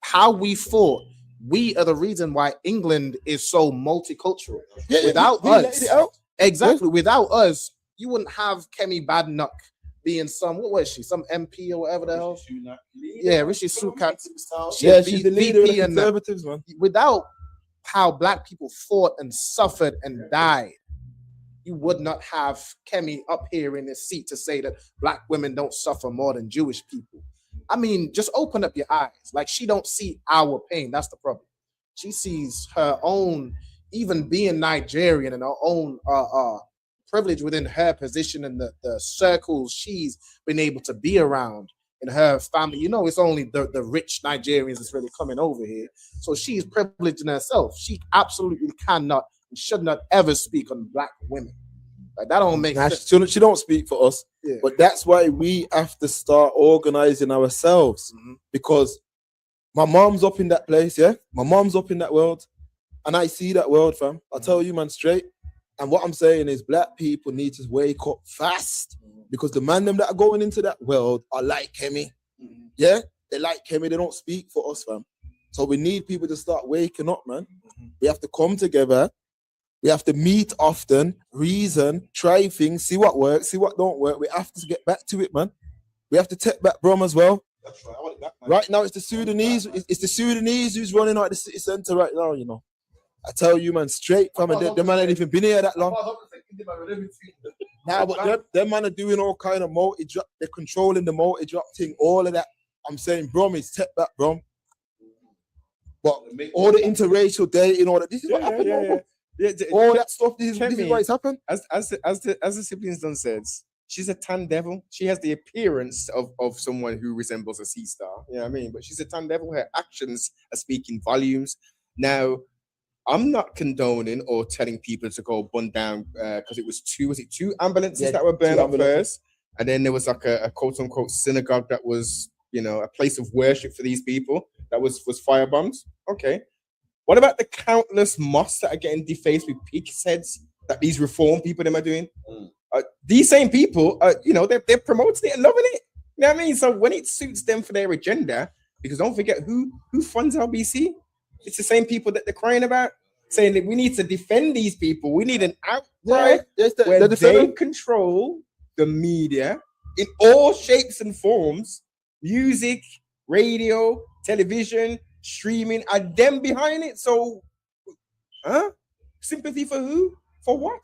how we fought, we are the reason why England is so multicultural. Yeah, without we us, laid it out. Exactly. Without us, you wouldn't have Kemi Badenoch being some, what was she, some MP or whatever the hell? Yeah, Rishi Sunak. Yeah, she's the leader of the Conservatives, man. Without how black people fought and suffered and died, you would not have Kemi up here in this seat to say that black women don't suffer more than Jewish people. I mean, just open up your eyes. Like, she don't see our pain. That's the problem. She sees her own, even being Nigerian, and her own privilege within her position and the circles she's been able to be around in her family. You know, it's only the rich Nigerians that's really coming over here. So she's privileged in herself. She absolutely cannot and should not ever speak on black women. Like, that don't make sense. She don't speak for us. Yeah. But that's why we have to start organizing ourselves. Because my mom's up in that place, yeah? My mom's up in that world. And I see that world, fam. I tell you, man, straight. And what I'm saying is black people need to wake up fast. Because the man them that are going into that world are like Kemi. Yeah? They like Kemi. They don't speak for us, fam. So we need people to start waking up, man. We have to come together. We have to meet often, reason, try things, see what works, see what don't work. We have to get back to it, man. We have to take back Brom as well. That's right. I want it back, man. Right now, it's the Sudanese. It's the Sudanese who's running out of the city centre right now, you know. I tell you, man, straight from it. Them man ain't even been here that long. Nah, but them man are doing all kind of multi-drop. They're controlling the multi-drop thing, all of that. I'm saying, Brom, is take back, Brom. But all the interracial dating, all that. This is what happened. All that stuff. This is what has happened. As the siblings done said, she's a tan devil. She has the appearance of someone who resembles a sea star. You know what I mean? But she's a tan devil. Her actions are speaking volumes. Now, I'm not condoning or telling people to go burn down because it was two ambulances that were burned up first, and then there was like a quote unquote synagogue that was, you know, a place of worship for these people that was firebombed. Okay. What about the countless mosques that are getting defaced with pigs' heads that these reform people them are doing? These same people, you know, they're promoting it and loving it. You know what I mean? So when it suits them for their agenda, because don't forget who funds LBC? It's the same people that they're crying about, saying that we need to defend these people. We need an outcry where they control the media in all shapes and forms, music, radio, television, streaming, are them behind it. So, sympathy for who? For what?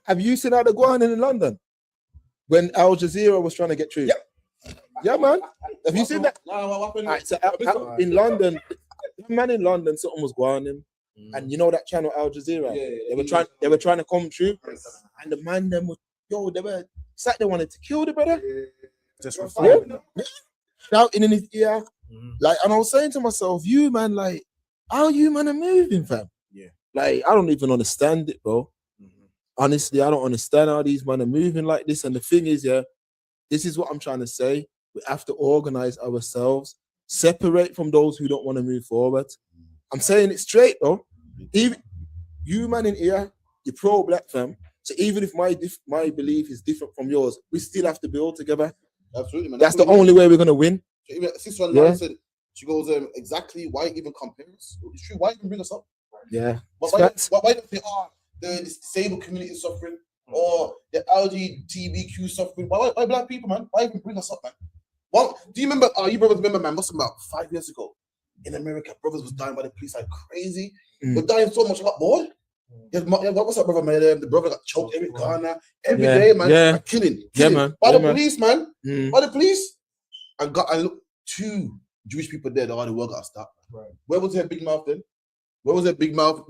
Have you seen how they're going in London? when Al Jazeera was trying to get through. Yep. Yeah, man. Have you seen that? No, what happened? Alright, so in London, the man in London, something was going on him. And you know that channel Al Jazeera? They were trying to come through. And the man them was, it's like they wanted to kill the brother. Just shouting in his ear. Like, and I was saying to myself, you man, like, how you man are moving, fam? Yeah. Like, I don't even understand it, bro. Honestly, I don't understand how these men are moving like this. And the thing is, yeah, this is what I'm trying to say. We have to organize ourselves, separate from those who don't want to move forward. I'm saying it straight, though. Even you man in here, you're pro-black, fam. So even if my belief is different from yours, we still have to build together. Absolutely, man. That's the only way we're gonna win. Sister Online said, she goes, exactly why even compare us? It's true, why even bring us up? Yeah. Why don't they the disabled community is suffering or the LGBTQ suffering? Why black people, man? Why even bring us up, man? Well, do you remember, you brothers remember, man, must have been about 5 years ago in America, brothers was dying by the police like crazy. They're dying so much, boy. Yeah, what's up, brother, man? The brother got choked every corner, every day, man. Yeah. Like, killing. Yeah, man. By Yeah, the man. police, man. By the police. And look, 2 Jewish people dead. The world got to stop. Right. Where was their big mouth then? Where was their big mouth?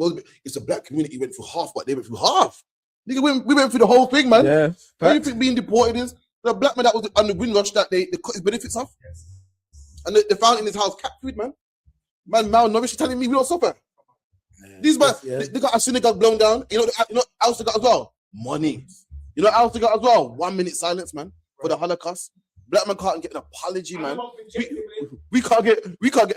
It's a black community went through half, but they went through half. Nigga, we went through the whole thing, man. Yeah. What do you think being deported is? The black man that was on the Windrush that they cut his benefits off. Yes. And they found in his house cat food, man. Man, malnourished, telling me we don't suffer. These man, they got a synagogue blown down. You know else they got as well? Money. You know else they got as well? 1 minute silence, man, for the Holocaust. Black man can't get an apology, man. We can't get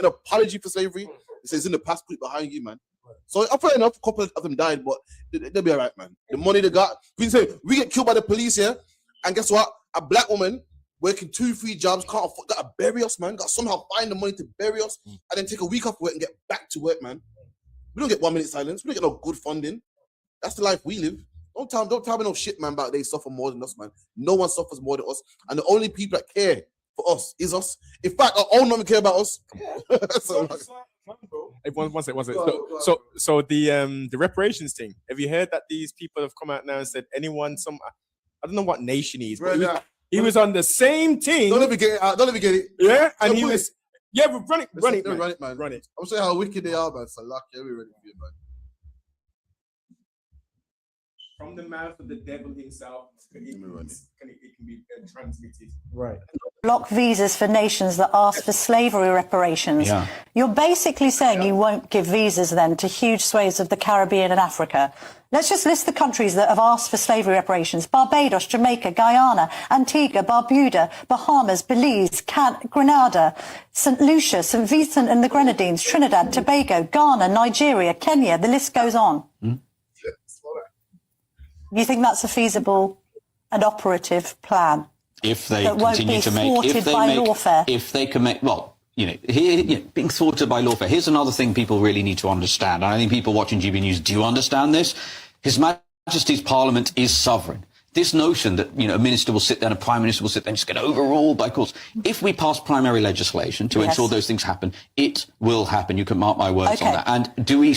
an apology for slavery. It says in the past, put it behind you, man. So fair enough, a couple of them died, but they'll be all right, man. The money they got, we get killed by the police here, and guess what? A black woman working 2-3 jobs, can't afford, got to bury us, man. Got to somehow find the money to bury us, and then take a week off work and get back to work, man. We don't get 1 minute silence. We don't get no good funding. That's the life we live. Don't tell me no shit, man, about they suffer more than us, man. No one suffers more than us. And the only people that care for us is us. In fact, our own women care about us. So, Hey, one second. So the reparations thing. Have you heard that these people have come out now and said anyone, I don't know what nation he is, but he was on the same team. Don't let me get it out. Don't let me get it. Yeah, and he was. Yeah, but run it, man. Run it. I'm saying how wicked they are, man. So lucky, we're ready for you, man. From the mouth of the devil himself, it can be transmitted. Right. Block visas for nations that ask for slavery reparations. Yeah. You're basically saying you won't give visas then to huge swathes of the Caribbean and Africa. Let's just list the countries that have asked for slavery reparations: Barbados, Jamaica, Guyana, Antigua, Barbuda, Bahamas, Belize, Grenada, St. Lucia, St. Vincent and the Grenadines, Trinidad, Tobago, Ghana, Nigeria, Kenya. The list goes on. You think that's a feasible and operative plan? If they continue to make, if they can make, well, being thwarted by lawfare. Here's another thing people really need to understand. And I think people watching GB News do understand this. His Majesty's Parliament is sovereign. This notion that, a minister will sit there and a prime minister will sit there and just get overruled by courts. If we pass primary legislation to ensure those things happen, it will happen. You can mark my words on that. And do we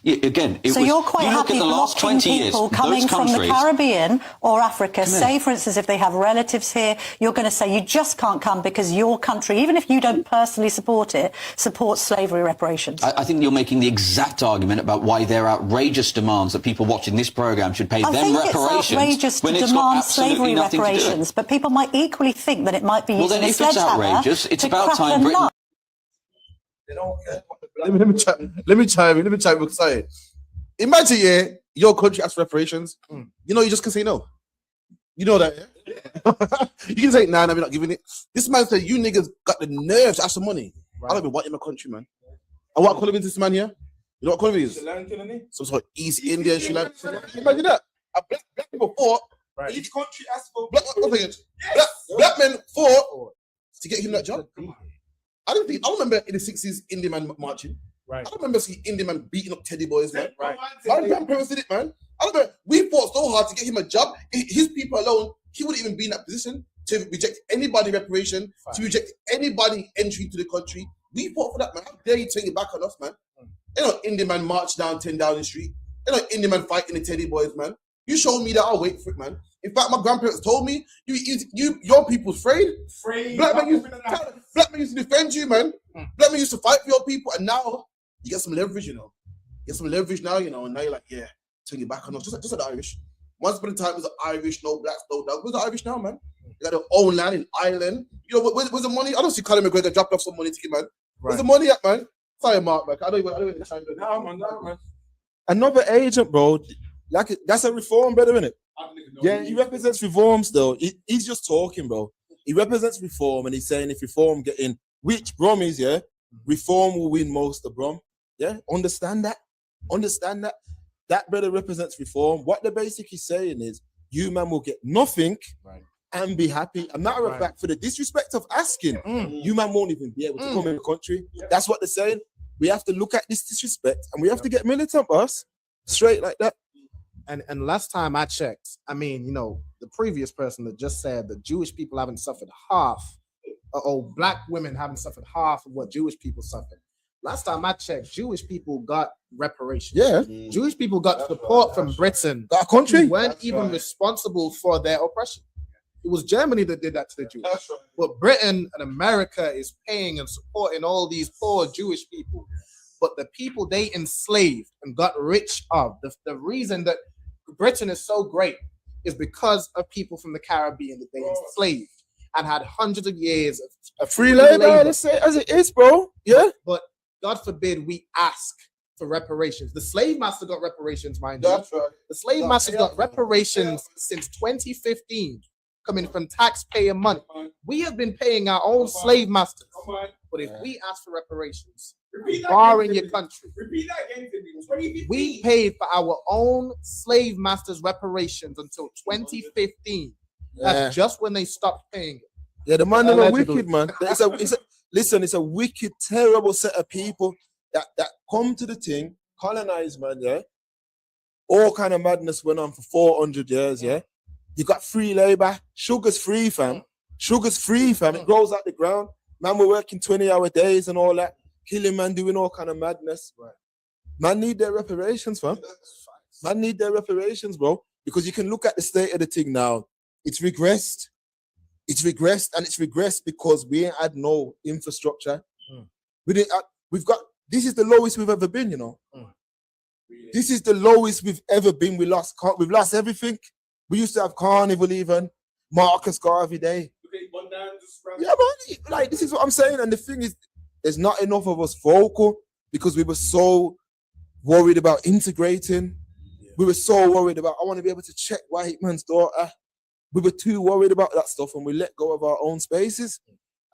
again, it so was, you're quite you look happy at the last 20 years, people coming from the Caribbean or Africa, say, for instance, if they have relatives here, you're going to say you just can't come because your country, even if you don't personally support it, supports slavery reparations. I think you're making the exact argument about why their outrageous demands that people watching this programme should pay them reparations. It's outrageous to demand slavery reparations, but people might equally think that it might be using a sledgehammer. Well, then if it's outrageous, it's about time Britain... Let me chime in because imagine, your country asks reparations. You just can say no. You know that, yeah? You can say, nah, we're not giving it. This man said, you niggas got the nerve to ask for money. Right. I don't even want in my country, man. And what color is this man here? You know what color it is? Some sort of East Indian, Sri Lanka. Imagine that. Black people fought. Right. Each country asked for black men fought to get him that job. I remember in the 60s Indian man marching. Right. I don't remember seeing Indian man beating up teddy boys, man. Right. My grandparents did it, man. I remember we fought so hard to get him a job. His people alone, he wouldn't even be in that position to reject anybody reparation, to reject anybody entry to the country. We fought for that, man. How dare you turn it back on us, man? Indian man march down 10 Downing Street. Indian man fighting the teddy boys, man. You showed me that. I'll wait for it, man. In fact, my grandparents told me, your people's afraid. Black men used to defend you, man. Black men used to fight for your people, and now you get some leverage, you know. You get some leverage now, you know, and now you're like, yeah, turn your back on us. Just like the Irish. Once upon a time, it was the Irish, no blacks, no dogs. Where's the Irish now, man? They got their own land in Ireland. You know, where's the money? I don't see Conor McGregor dropped off some money to you, man. Where's the money at, man? Sorry, Mark, man. I don't even try to do that. man. Another agent, bro. Like that's a reform, brother, isn't it? Yeah, he represents reforms, though. He's just talking, bro. He represents reform, and he's saying if reform get in, which Brom is, yeah, reform will win most of Brom. Yeah, understand that. Understand that. That brother represents reform. What they're basically saying is, you man will get nothing and be happy. A matter of fact, for the disrespect of asking, you man won't even be able to come in the country. That's what they're saying. We have to look at this disrespect and we have to get militant, boss. Straight like that. And last time I checked, I mean, you know, the previous person that just said that Jewish people haven't suffered half, or black women haven't suffered half of what Jewish people suffered. Last time I checked, Jewish people got reparations. Yeah. Jewish people got support from Britain. Got a country. Who weren't even responsible for their oppression. It was Germany that did that to the Jews. But Britain and America is paying and supporting all these poor Jewish people. But the people they enslaved and got rich of, the reason that Britain is so great is because of people from the Caribbean that they enslaved and had hundreds of years of free labor. Let's say as it is, bro. Yeah. But God forbid we ask for reparations. The slave master got reparations, mind you. That's right. The slave master got reparations since 2015, coming from taxpayer money. We have been paying our own slave masters. But if we ask for reparations, barring your country, we paid for our own slave masters' reparations until 2015. That's just when they stopped paying it. Yeah, the man are wicked, man. It's a wicked, terrible set of people that come to the thing, colonize, man, yeah? All kind of madness went on for 400 years, yeah? You got free labor. Sugar's free, fam. Sugar's free, fam. It grows out the ground. Man, we're working 20-hour days and all that. Killing man, doing all kind of madness. Right. Man need their reparations, fam. Man need their reparations, bro. Because you can look at the state of the thing now. It's regressed. It's regressed, and it's regressed because we ain't had no infrastructure. This is the lowest we've ever been, you know. This is the lowest we've ever been. We've lost everything. We used to have carnival even, Marcus Garvey Day. Yeah, man, like this is what I'm saying. And the thing is, there's not enough of us vocal because we were so worried about integrating. We were so worried about, I want to be able to check white man's daughter. We were too worried about that stuff and we let go of our own spaces.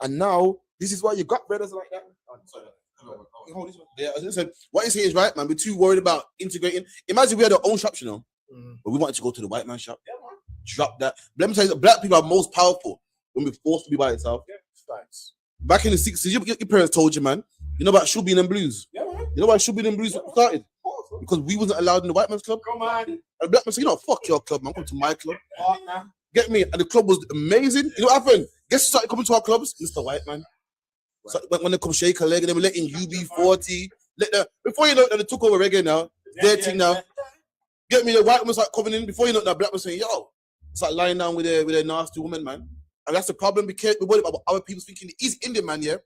And now, this is why you got brothers like that. Yeah, as I said, what you say is right, man. We're too worried about integrating. Imagine we had our own shops, you know, but we wanted to go to the white man's shop. Yeah, man. Drop that. But let me tell you, black people are most powerful when we're forced to be by itself. Yeah, thanks. Back in the 60s, your parents told you, man, you know about Shubin and Blues? Yeah, man. You know why Shubin and Blues started? Because we wasn't allowed in the white man's club. Come on. And the black man said, you know, fuck your club, man. Come to my club. Get me? And the club was amazing. You know what happened? Guess who started coming to our clubs? Mr. White Man. Right. So when they come shake a leg and they were letting UB40. Before you know it, they took over reggae now. Their thing now. Get me? The white man started coming in. Before you know it, that black man saying, yo, it's like lying down with a nasty woman, man. And that's the problem. We worry about other people thinking he's Indian, man, yeah?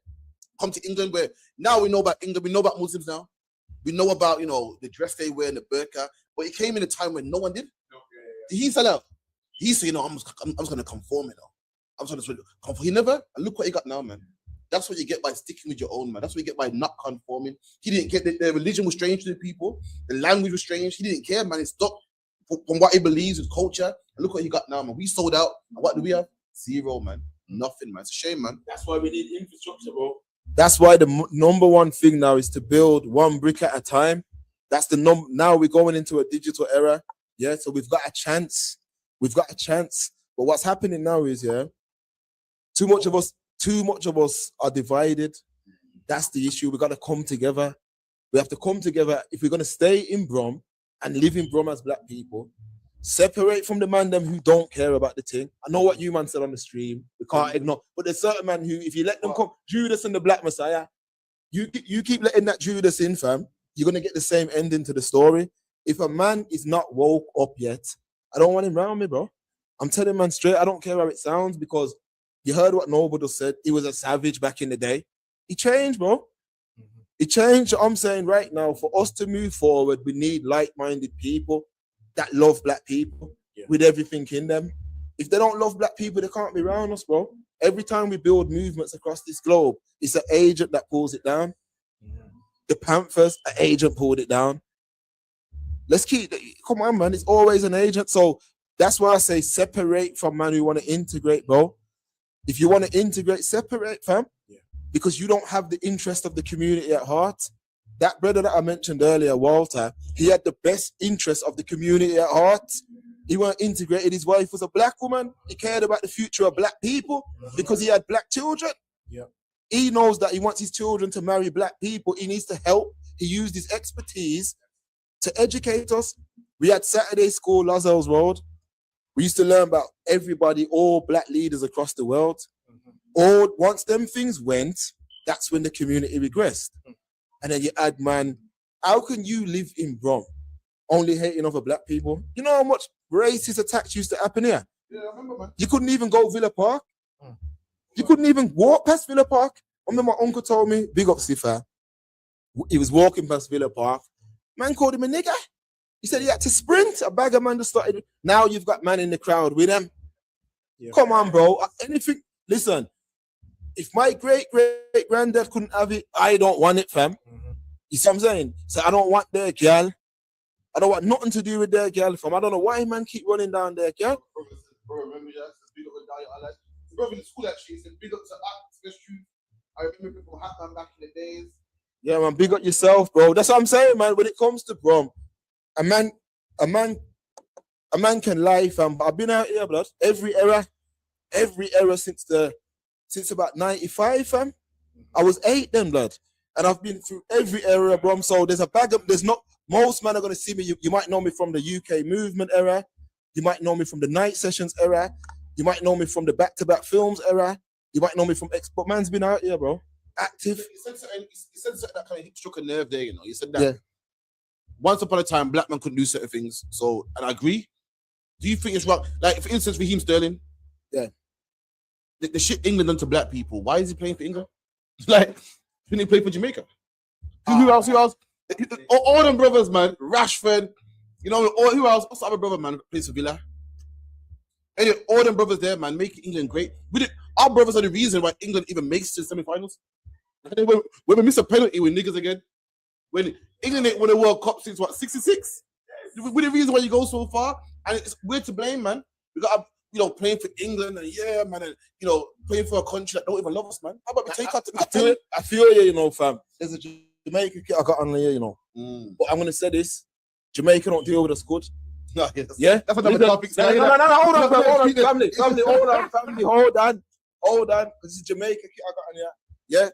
Come to England where now we know about England. We know about Muslims now. We know about, you know, the dress they wear and the burqa. But it came in a time when no one did. Did he sell out? He said, you know, I'm just going to conform, you know. I'm just going to conform. He never. And look what he got now, man. That's what you get by sticking with your own, man. That's what you get by not conforming. He didn't care. The religion was strange to the people. The language was strange. He didn't care, man. He stopped from what he believes with culture. And look what he got now, man. We sold out. And what do we have? Zero, man. Nothing, man. It's a shame, man. That's why we need infrastructure, bro. That's why the number one thing now is to build one brick at a time. That's the now we're going into a digital era. Yeah, so we've got a chance. We've got a chance. But what's happening now is, yeah, too much of us are divided. That's the issue. We got to come together. We have to come together if we're going to stay in Brom and live in Brom as black people. Separate from the man them who don't care about the thing. I know what you man said on the stream. We can't ignore. But there's certain man who, if you let them come, Judas and the Black Messiah, you keep letting that Judas in, fam, you're going to get the same ending to the story. If a man is not woke up yet, I don't want him around me, bro. I'm telling man straight, I don't care how it sounds, because you heard what Noble said. He was a savage back in the day. He changed, bro. He changed. I'm saying right now, for us to move forward, we need like-minded people that love black people with everything in them. If they don't love black people, they can't be around us, bro. Every time we build movements across this globe, it's an agent that pulls it down. The Panthers, an agent pulled it down. Let's come on, man. It's always an agent. So that's why I say separate from man who want to integrate, bro. If you want to integrate, separate, fam. Because you don't have the interest of the community at heart. That brother that I mentioned earlier, Walter, he had the best interest of the community at heart. He weren't integrated. His wife was a black woman. He cared about the future of black people because he had black children. He knows that he wants his children to marry black people. He needs to help. He used his expertise to educate us. We had Saturday school, Lascelles Road. We used to learn about everybody, all black leaders across the world. All once them things went, that's when the community regressed. And then you add, man, how can you live in Brom only hating over black people? You know how much racist attacks used to happen here? Yeah, I remember, man. You couldn't even go Villa Park. You couldn't even walk past Villa Park. I remember my uncle told me, big up Sifa. He was walking past Villa Park. Man called him a nigger. He said he had to sprint. A bag of man just started. Now you've got man in the crowd with him. Come on, bro. Anything. Listen, if my great-great-granddad couldn't have it, I don't want it, fam. You see what I'm saying? So I don't want their girl. I don't want nothing to do with their girl, fam. I don't know why man keep running down their girl. Bro, remember that? Big up with Daya. The brother in the school actually said big up to Access Truth. I remember people had man back in the days. Yeah, man, big up yourself, bro. That's what I'm saying, man. When it comes to Brom, a man can lie, fam. But I've been out here, blood. Every era since about 95, fam. I was 8 then, blood. And I've been through every era, bro. So there's not, most men are going to see me. You might know me from the UK movement era. You might know me from the night sessions era. You might know me from the back-to-back films era. You might know me from but man's been out here, bro. Active. He said something that kind of struck a nerve there, you know. He said that once upon a time, black men couldn't do certain things. So, and I agree. Do you think it's wrong? Like, for instance, Raheem Sterling. Yeah. The shit England done to black people. Why is he playing for England? Like, didn't he play for Jamaica? Who else? All them brothers, man. Rashford. You know, who else? What's the other brother, man, that plays for Villa? Anyway, all them brothers there, man, making England great. Our brothers are the reason why England even makes it to the semi-finals. When we miss a penalty with niggas again. When England ain't won a World Cup since, what, 66? We're the reason why you go so far. And we're to blame, man. We got, playing for England and man, and, playing for a country that don't even love us, man. How about we take out the... I feel you, fam. There's a Jamaican kid I got on here, But I'm going to say this. Jamaica don't deal with us good. No, yes. Yeah? That's what I'm topic. No, hold on, family, hold on. This is Jamaica kid I got on here. Yeah?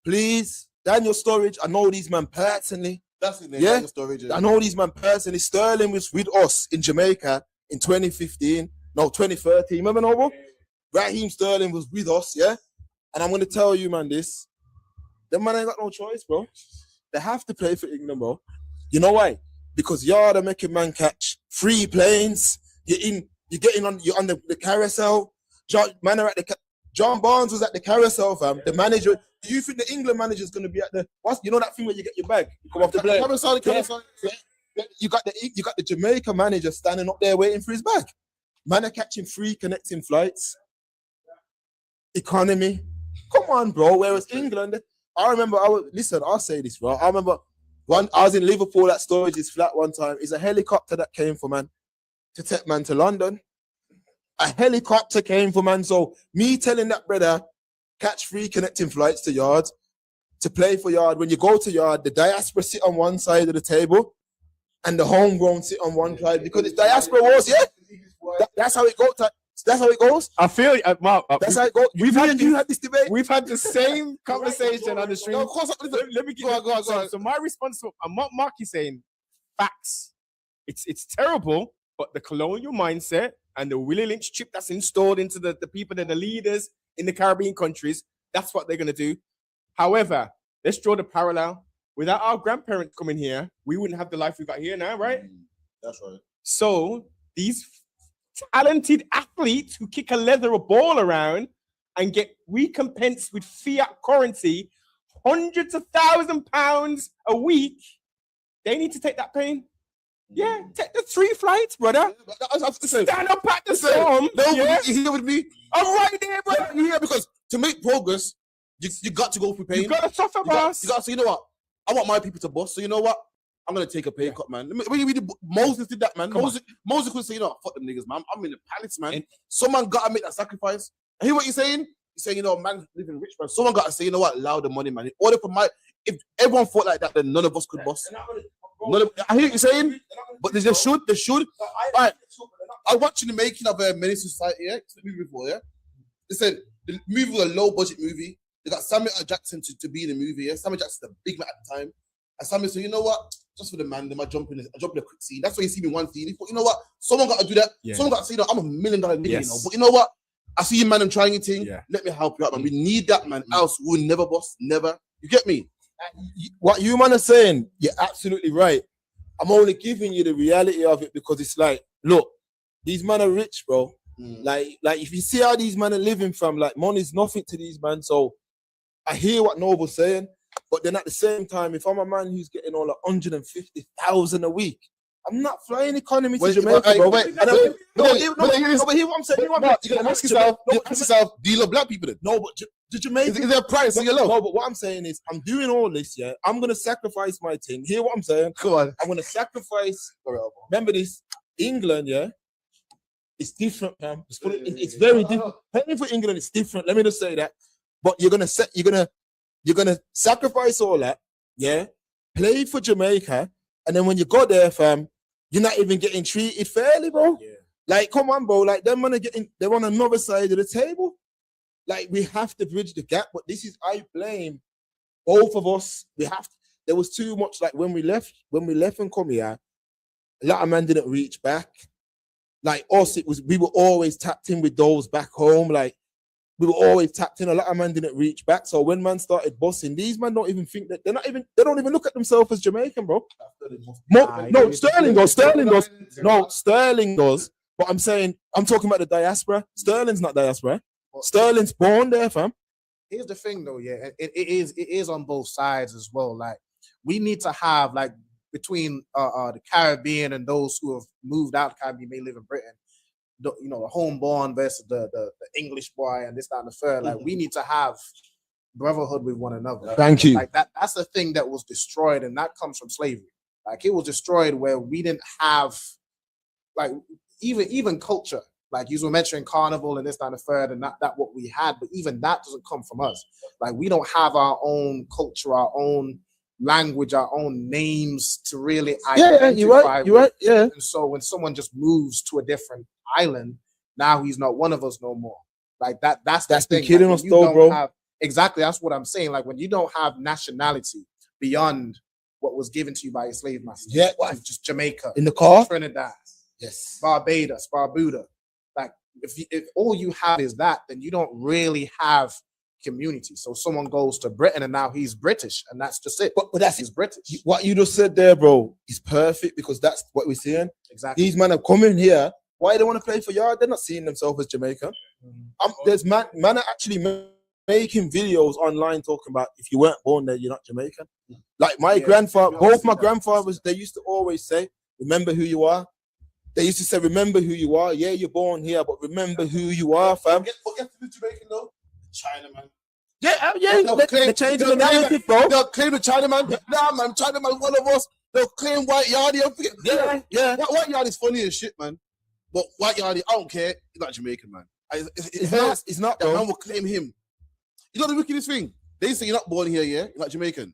Please, Daniel Sturridge, I know these men personally. That's it, yeah? Daniel Sturridge. I know these men personally. Sterling was with us in Jamaica in 2015. No, 2013. Remember, Noble? Raheem Sterling was with us, yeah? And I'm going to tell you, man, this. Them man ain't got no choice, bro. They have to play for England, bro. You know why? Because you're making man catch free planes. You're on the carousel. John Barnes was at the carousel, fam. The manager. Do you think the England manager is going to be at the? You know that thing where you get your bag, you come off the plane. Carousel. Yeah. You got the Jamaica manager standing up there waiting for his bag. Man are catching free connecting flights. Economy. Come on, bro. Whereas England, I remember. I'll say this, bro. I remember. I was in Liverpool at Sturridge's flat one time. It's a helicopter that came for man to take man to London. A helicopter came for man. So me telling that brother, catch free connecting flights to Yard, to play for Yard. When you go to Yard, the diaspora sit on one side of the table and the homegrown sit on one side because it's diaspora wars, yeah? That's how it goes. That's how it goes. I feel Mark. That's how it goes. You had this debate. We've had the same conversation on the stream. No, of course, let me get go on. So my response to Mark is saying facts. It's terrible, but the colonial mindset and the Willie Lynch chip that's installed into the people that are the leaders in the Caribbean countries, that's what they're gonna do. However, let's draw the parallel. Without our grandparents coming here, we wouldn't have the life we got here now, right? That's right. So these talented athletes who kick a leather ball around and get recompensed with fiat currency, hundreds of £1,000s a week, they need to take that pain. Yeah, take the 3 flights, brother. Stand up at the storm. No, yeah? you here with me? I'm right there, brother. You here because to make progress, you got to go through pain. You got to suffer, boss. You got to say, you know what? I want my people to boss. So you know what? I'm gonna take a pay cut, man. Moses did that, man. Moses could say, you know, fuck them niggas, man. I'm in the palace, man. Someone gotta make that sacrifice. And hear what you're saying? You're saying, you know, man, living rich, man. Someone gotta say, you know what? Allow the money, man. In order for if everyone thought like that, then none of us could boss. I hear what you're saying, but they should. All right. I watched the making of a Menace Society, yeah? It's the movie before, yeah? They said the movie was a low budget movie. They got Samuel L. Jackson to be in the movie, yeah? Samuel Jackson's a big man at the time. And Samuel said, you know what? Just for the man, I jump in a quick scene. That's why you see me in one scene. He thought, you know what? Someone got to do that. Yeah. Someone got to say, you know, I'm $1 million nigga, you know. But you know what? I see you, man. I'm trying your thing. Yeah. Let me help you out, man. We need that, man. Else we'll never boss. Never. You get me? What you man are saying, you're absolutely right. I'm only giving you the reality of it because it's like, look, these men are rich, bro. Like if you see how these men are living from, like, money's nothing to these men. So I hear what Noble's saying. But then at the same time, if I'm a man who's getting all 150,000 a week, I'm not flying economy to Jamaica, bro. But hear what I'm saying. You gotta ask yourself, do you love black people then? No, but the Jamaican... Is there a price in your love? No, but what I'm saying is, I'm doing all this, yeah? I'm going to sacrifice my thing. Hear what I'm saying? Come on. I'm going to sacrifice... Remember this, England, yeah? It's different, man. It's very different. Paying for England is different. Let me just say that. But you're gonna sacrifice all that, yeah? Play for Jamaica, and then when you go there, fam, you're not even getting treated fairly, bro. Yeah. Like, come on, bro. Like, them man they're on another side of the table. Like, we have to bridge the gap. But this is, I blame both of us. There was too much. Like, when we left and come here, a lot of men didn't reach back. Like us, we were always tapped in with those back home. Like, we were always tapped in. A lot of men didn't reach back. So when man started bossing, these men don't even think that they don't even look at themselves as Jamaican, bro. No, Sterling does. But I'm talking about the diaspora. Sterling's not diaspora. Sterling's born there, fam. Here's the thing, though, yeah, it is on both sides as well. Like, we need to have, like, between the Caribbean and those who have moved out the Caribbean, may live in Britain, the homeborn versus the English boy and this, that, and the third. Like, we need to have brotherhood with one another. Thank you. Like, that's the thing that was destroyed, and that comes from slavery. Like, it was destroyed where we didn't have, like, even culture. Like, you were mentioning carnival and this, that, and the third, and that what we had, but even that doesn't come from us. Like, we don't have our own culture, our own language, our own names to really identify. Yeah, you're right. Yeah. And so when someone just moves to a different island, now he's not one of us no more. Like, that's the thing. Killing us though, bro. Exactly, that's what I'm saying. Like, when you don't have nationality beyond what was given to you by your slave master. Yeah, just Jamaica, in the car, Trinidad, yes, Barbados, Barbuda. Like, if all you have is that, then you don't really have community. So someone goes to Britain and now he's British, and that's just it. But that's he's British. What you just said there, bro, is perfect, because that's what we're seeing. Exactly. These men are coming here. Why they want to play for yard? They're not seeing themselves as Jamaican. There's man are actually making videos online talking about, if you weren't born there, you're not Jamaican. Like, my grandfather, both my grandfathers, they used to always say, remember who you are. They used to say, remember who you are. Yeah, you're born here, but remember who you are, fam. Forget to be Jamaican, though. China, man. Yeah. They're changing the narrative, bro. They'll claim the China man. Nah, man, China man, one of us. They'll claim White Yardie. Yeah. White Yardie is funny as shit, man. But White Yardie, I don't care. He's not Jamaican, man. It's not, bro. That man will claim him. You know the wickedest thing? They say you're not born here, yeah? You're not Jamaican.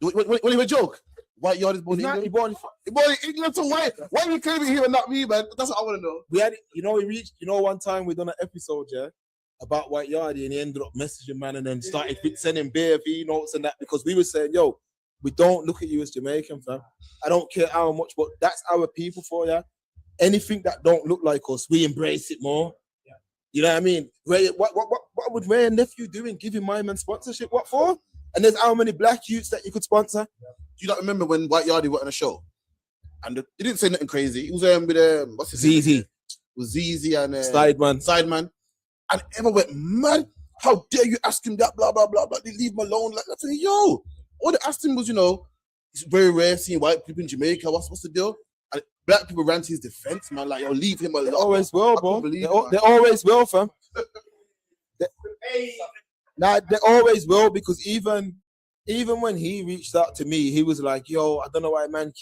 When you a joke, White Yardie's born in England. He's born in England, so why are you claiming him and not me, man? That's what I want to know. We had it, one time we done an episode, yeah, about White Yardie, and he ended up messaging man and then started sending beer V notes and that, because we were saying, yo, we don't look at you as Jamaican, fam. I don't care how much, but that's our people for you. Anything that don't look like us, we embrace it more. Yeah. You know what I mean? What would Ray and nephew doing, giving my man sponsorship? What for? And there's how many black youths that you could sponsor? Yeah. Do you not remember when White Yardie went on a show? and he didn't say nothing crazy. He was with what's his ZZ. name? With ZZ and Sideman. And everyone went mad. How dare you ask him that? Blah blah blah blah. They leave him alone. Like, I said, yo, all they asked him was, it's very rare seeing white people in Jamaica. What's the deal? And black people ran to his defense, man. Like, yo, leave him alone. They always will, bro. They always will, fam. They always will, because even when he reached out to me, he was like, yo, I don't know why man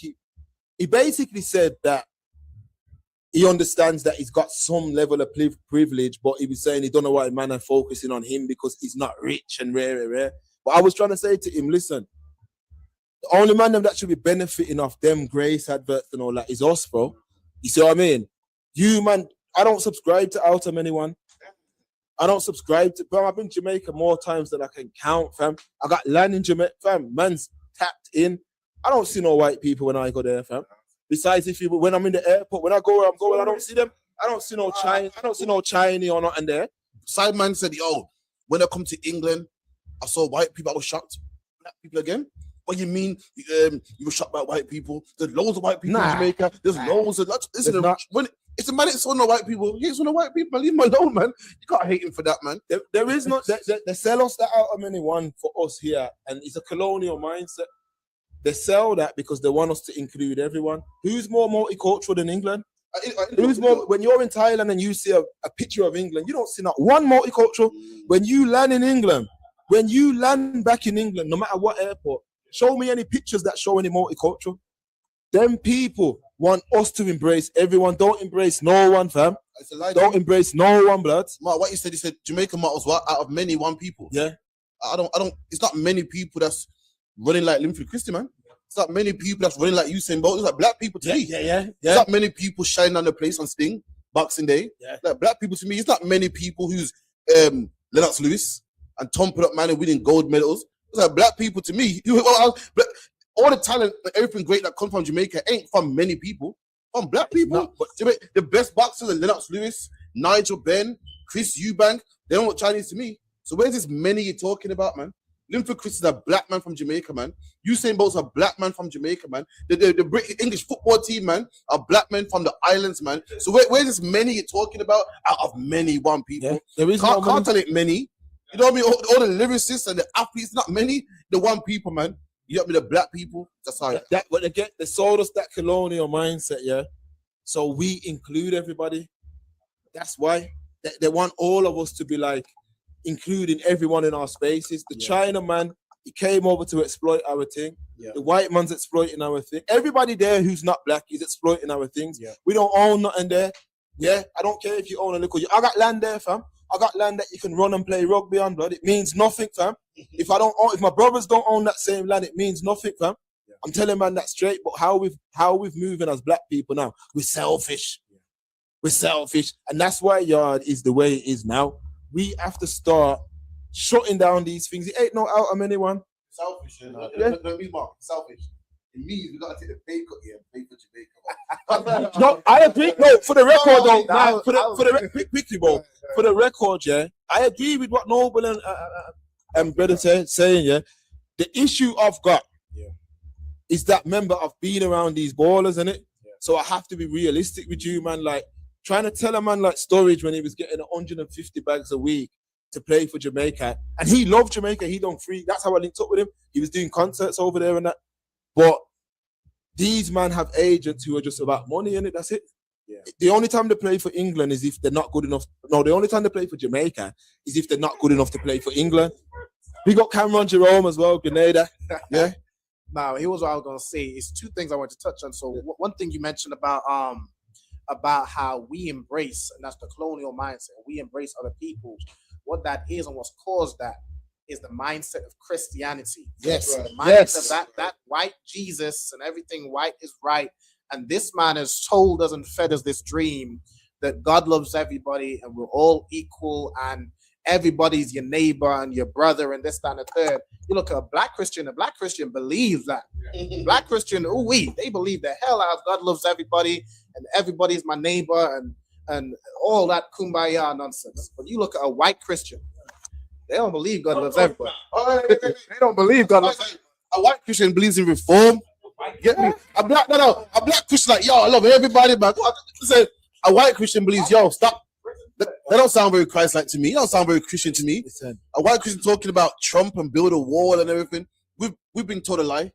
he basically said that he understands that he's got some level of privilege, but he was saying he don't know why man are focusing on him because he's not rich and rare. But I was trying to say to him, listen, the only man that should be benefiting off them grace adverts and all that is us, bro. You see what I mean? You, man, I don't subscribe to Outer anyone. I don't subscribe to, bro. I've been to Jamaica more times than I can count, fam. I got land in Jamaica, fam. Man's tapped in. I don't see no white people when I go there, fam. Besides, when I'm in the airport, when I go where I'm going, I don't see them. I don't see no Chinese. I don't see no Chinese or nothing there. Sideman said, yo, when I come to England, I saw white people. I was shocked. Black people again? What do you mean? You were shocked by white people? There's loads of white people in Jamaica. There's loads of. When it's a man that saw no white people. He ain't saw no white people. Leave him alone, man. You can't hate him for that, man. There is not. They sell us that out of anyone for us here, and it's a colonial mindset. They sell that because they want us to include everyone. Who's more multicultural than England? Who's more? When you're in Thailand and you see a picture of England, you don't see not one multicultural. When you land in England, when you land back in England, no matter what airport, show me any pictures that show any multicultural. Them people want us to embrace everyone. Don't embrace no one, fam. It's a lie. Don't embrace no one, blood. Mark, what you said, Jamaica models out of many one people. Yeah. I don't. It's not many people that's running like Linford Christie, man. It's not many people that's running like Usain Bolt. It's like black people to me. Yeah. It's not many people shining on the place on Sting, Boxing Day. Yeah. Like black people to me, it's not many people who's Lennox Lewis and Tom put up man and winning gold medals. It's like black people to me. All the talent, everything great that comes from Jamaica ain't from many people. From black people. But the best boxers are Lennox Lewis, Nigel Benn, Chris Eubank. They don't look Chinese to me. So where's this many you're talking about, man? Linford Christie is a black man from Jamaica, man. Usain Bolt's a black man from Jamaica, man. The British English football team, man, are black men from the islands, man. So where's this many you're talking about out of many one people? Yeah. There is can't tell it many. You know what I mean? All the lyricists and the athletes, not many. The one people, man. You got me the black people. That's how. But they sold us that colonial mindset, yeah. So we include everybody. That's why they want all of us to be like including everyone in our spaces. The China man, he came over to exploit our thing. Yeah. The white man's exploiting our thing. Everybody there who's not black is exploiting our things. Yeah. We don't own nothing there. Yeah, I don't care if you own a little. I got land there, fam. I got land that you can run and play rugby on, blood. It means nothing, fam. If my brothers don't own that same land, it means nothing, fam. Yeah. I'm telling man that straight. But how we've moving as black people now, we're selfish. Yeah. We're selfish, and that's why yard is the way it is now. We have to start shutting down these things. It ain't no out of anyone. Selfish, don't be Mark. Selfish. It means we gotta take the pay cut here and pay for Jamaica. No, I agree. No, for the record, though. Quickly, bro. For the record, yeah, I agree with what Noble and brother saying. Yeah, the issue I've got is that member of being around these ballers, innit? Yeah. So I have to be realistic with you, man. Like trying to tell a man like Storage when he was getting 150 bags a week to play for Jamaica, and he loved Jamaica. He done free. That's how I linked up with him. He was doing concerts over there and that. But these men have agents who are just about money, innit? That's it. Yeah. The only time they play for England is if they're not good enough. No, the only time they play for Jamaica is if they're not good enough to play for England. We got Cameron Jerome as well, Grenada. Yeah. Now, here's what I was gonna say. It's two things I want to touch on. So one thing you mentioned about how we embrace, and that's the colonial mindset. We embrace other people. What that is and what's caused that is the mindset of Christianity. Yes. The mindset of that white Jesus and everything white is right. And this man has told us and fed us this dream that God loves everybody and we're all equal and everybody's your neighbor and your brother and this, that, and the third. You look at a black Christian believes that. Black Christian, they believe the hell out of God loves everybody and everybody's my neighbor and all that kumbaya nonsense. But you look at a white Christian, they don't believe God loves everybody. They don't believe God loves everybody. A white Christian believes in reform. Get me? A black, a black Christian like, yo, I love everybody, man. Say, a white Christian believes, yo, stop. They don't sound very Christ-like to me. They don't sound very Christian to me. A white Christian talking about Trump and build a wall and everything. We've been told a lie.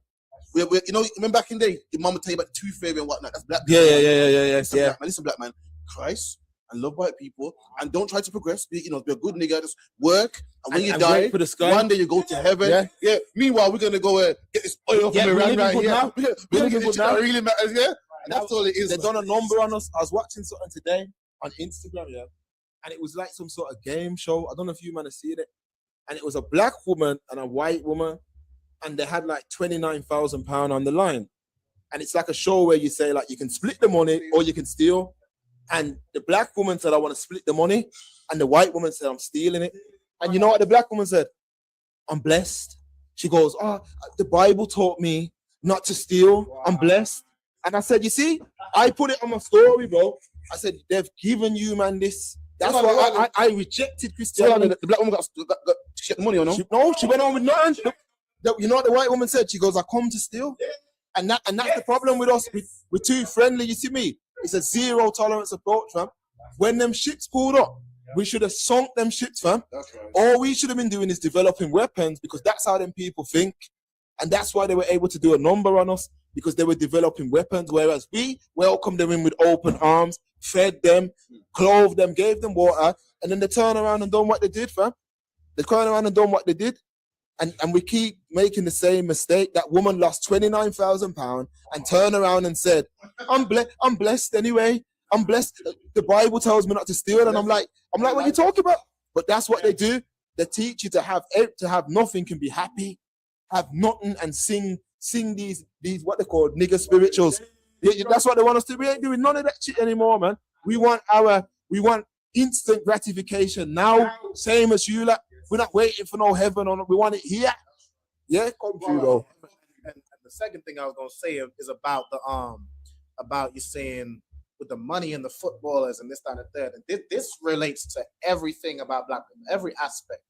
You know, remember back in the day, your mom would tell you about the tooth fairy and whatnot. That's black. Yeah. Listen, black man. Christ and love white people and don't try to progress. Be a good nigga. Just work. And when you die, for the sky. one day you go to heaven. Yeah. Meanwhile, we're gonna go get this oil from Iran right here. We're gonna get this shit that really matters. Yeah. And that's all it is. They done a number on us. I was watching something today on Instagram. Yeah. And it was like some sort of game show. I don't know if you man have seen it. And it was a black woman and a white woman. And they had like £29,000 on the line. And it's like a show where you say like you can split the money or you can steal. And the black woman said, I want to split the money. And the white woman said, I'm stealing it. And you know what the black woman said? I'm blessed. She goes, the Bible taught me not to steal. I'm blessed. And I said, you see, I put it on my story, bro. I said, they've given you, man, this. That's why I rejected Christianity. The black woman got she got the money or no? She went on with nothing. You know what the white woman said? She goes, I come to steal. And that's the problem with us. We're too friendly. You see me? It's a zero tolerance approach, fam. When them ships pulled up, we should have sunk them ships, fam. That's right. All we should have been doing is developing weapons because that's how them people think. And that's why they were able to do a number on us because they were developing weapons, whereas we welcomed them in with open arms, fed them, clothed them, gave them water, and then they turn around and done what they did, fam. They turn around and done what they did. And we keep making the same mistake. That woman lost £29,000 and turned around and said, I'm blessed anyway. I'm blessed. The Bible tells me not to steal. And I'm like, what are you talking about? But that's what they do. They teach you to have nothing and be happy, have nothing and sing these what they call nigger spirituals. That's what they want us to. We ain't doing none of that shit anymore, man. We want instant gratification now, same as you. Like, we're not waiting for no heaven on it. We want it here. Yeah, come through, bro. And the second thing I was gonna say is about you saying with the money and the footballers and this, that, and the third. And this relates to everything about black people, every aspect.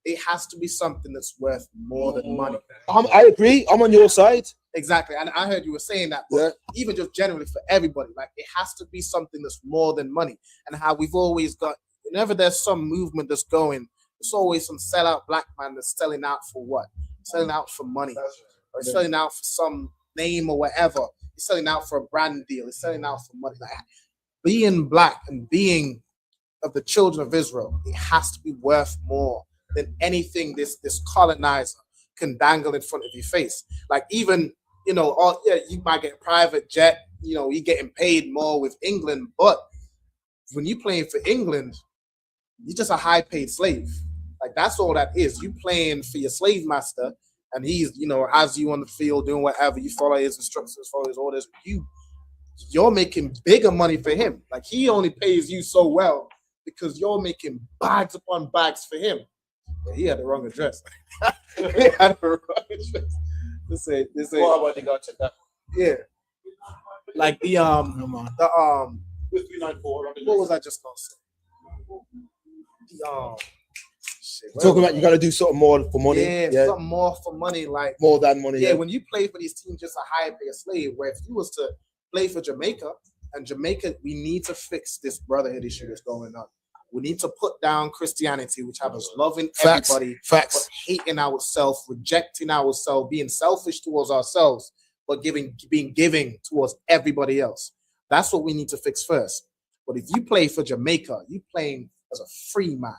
It has to be something that's worth more than money. I agree. I'm on your side. Exactly. And I heard you were saying that, but even just generally for everybody, like it has to be something that's more than money. And how we've always got, whenever there's some movement that's going, there's always some sellout black man that's selling out for what? Selling out for money. Or selling out for some name or whatever. He's selling out for a brand deal. He's selling out for money. Like, being black and being of the children of Israel, it has to be worth more than anything this colonizer can dangle in front of your face. Like even, you might get a private jet, you're getting paid more with England, but when you're playing for England, you're just a high-paid slave. Like that's all that is. You playing for your slave master, and he's, has you on the field doing whatever. You follow his instructions, follow his orders. You're making bigger money for him. Like he only pays you so well because you're making bags upon bags for him. But he had the wrong address. He had the wrong address. This what about the guy check that? Yeah. Like the 394. What was I just gonna say? Talking about you got to do something more for money. Yeah, something more for money, like more than money. Yeah, when you play for these teams, just a higher pay slave. Where if you was to play for Jamaica, and Jamaica, we need to fix this brotherhood issue that's going on. We need to put down Christianity, which have us loving everybody, but hating ourselves, rejecting ourselves, being selfish towards ourselves, but being giving towards everybody else. That's what we need to fix first. But if you play for Jamaica, you playing as a free man.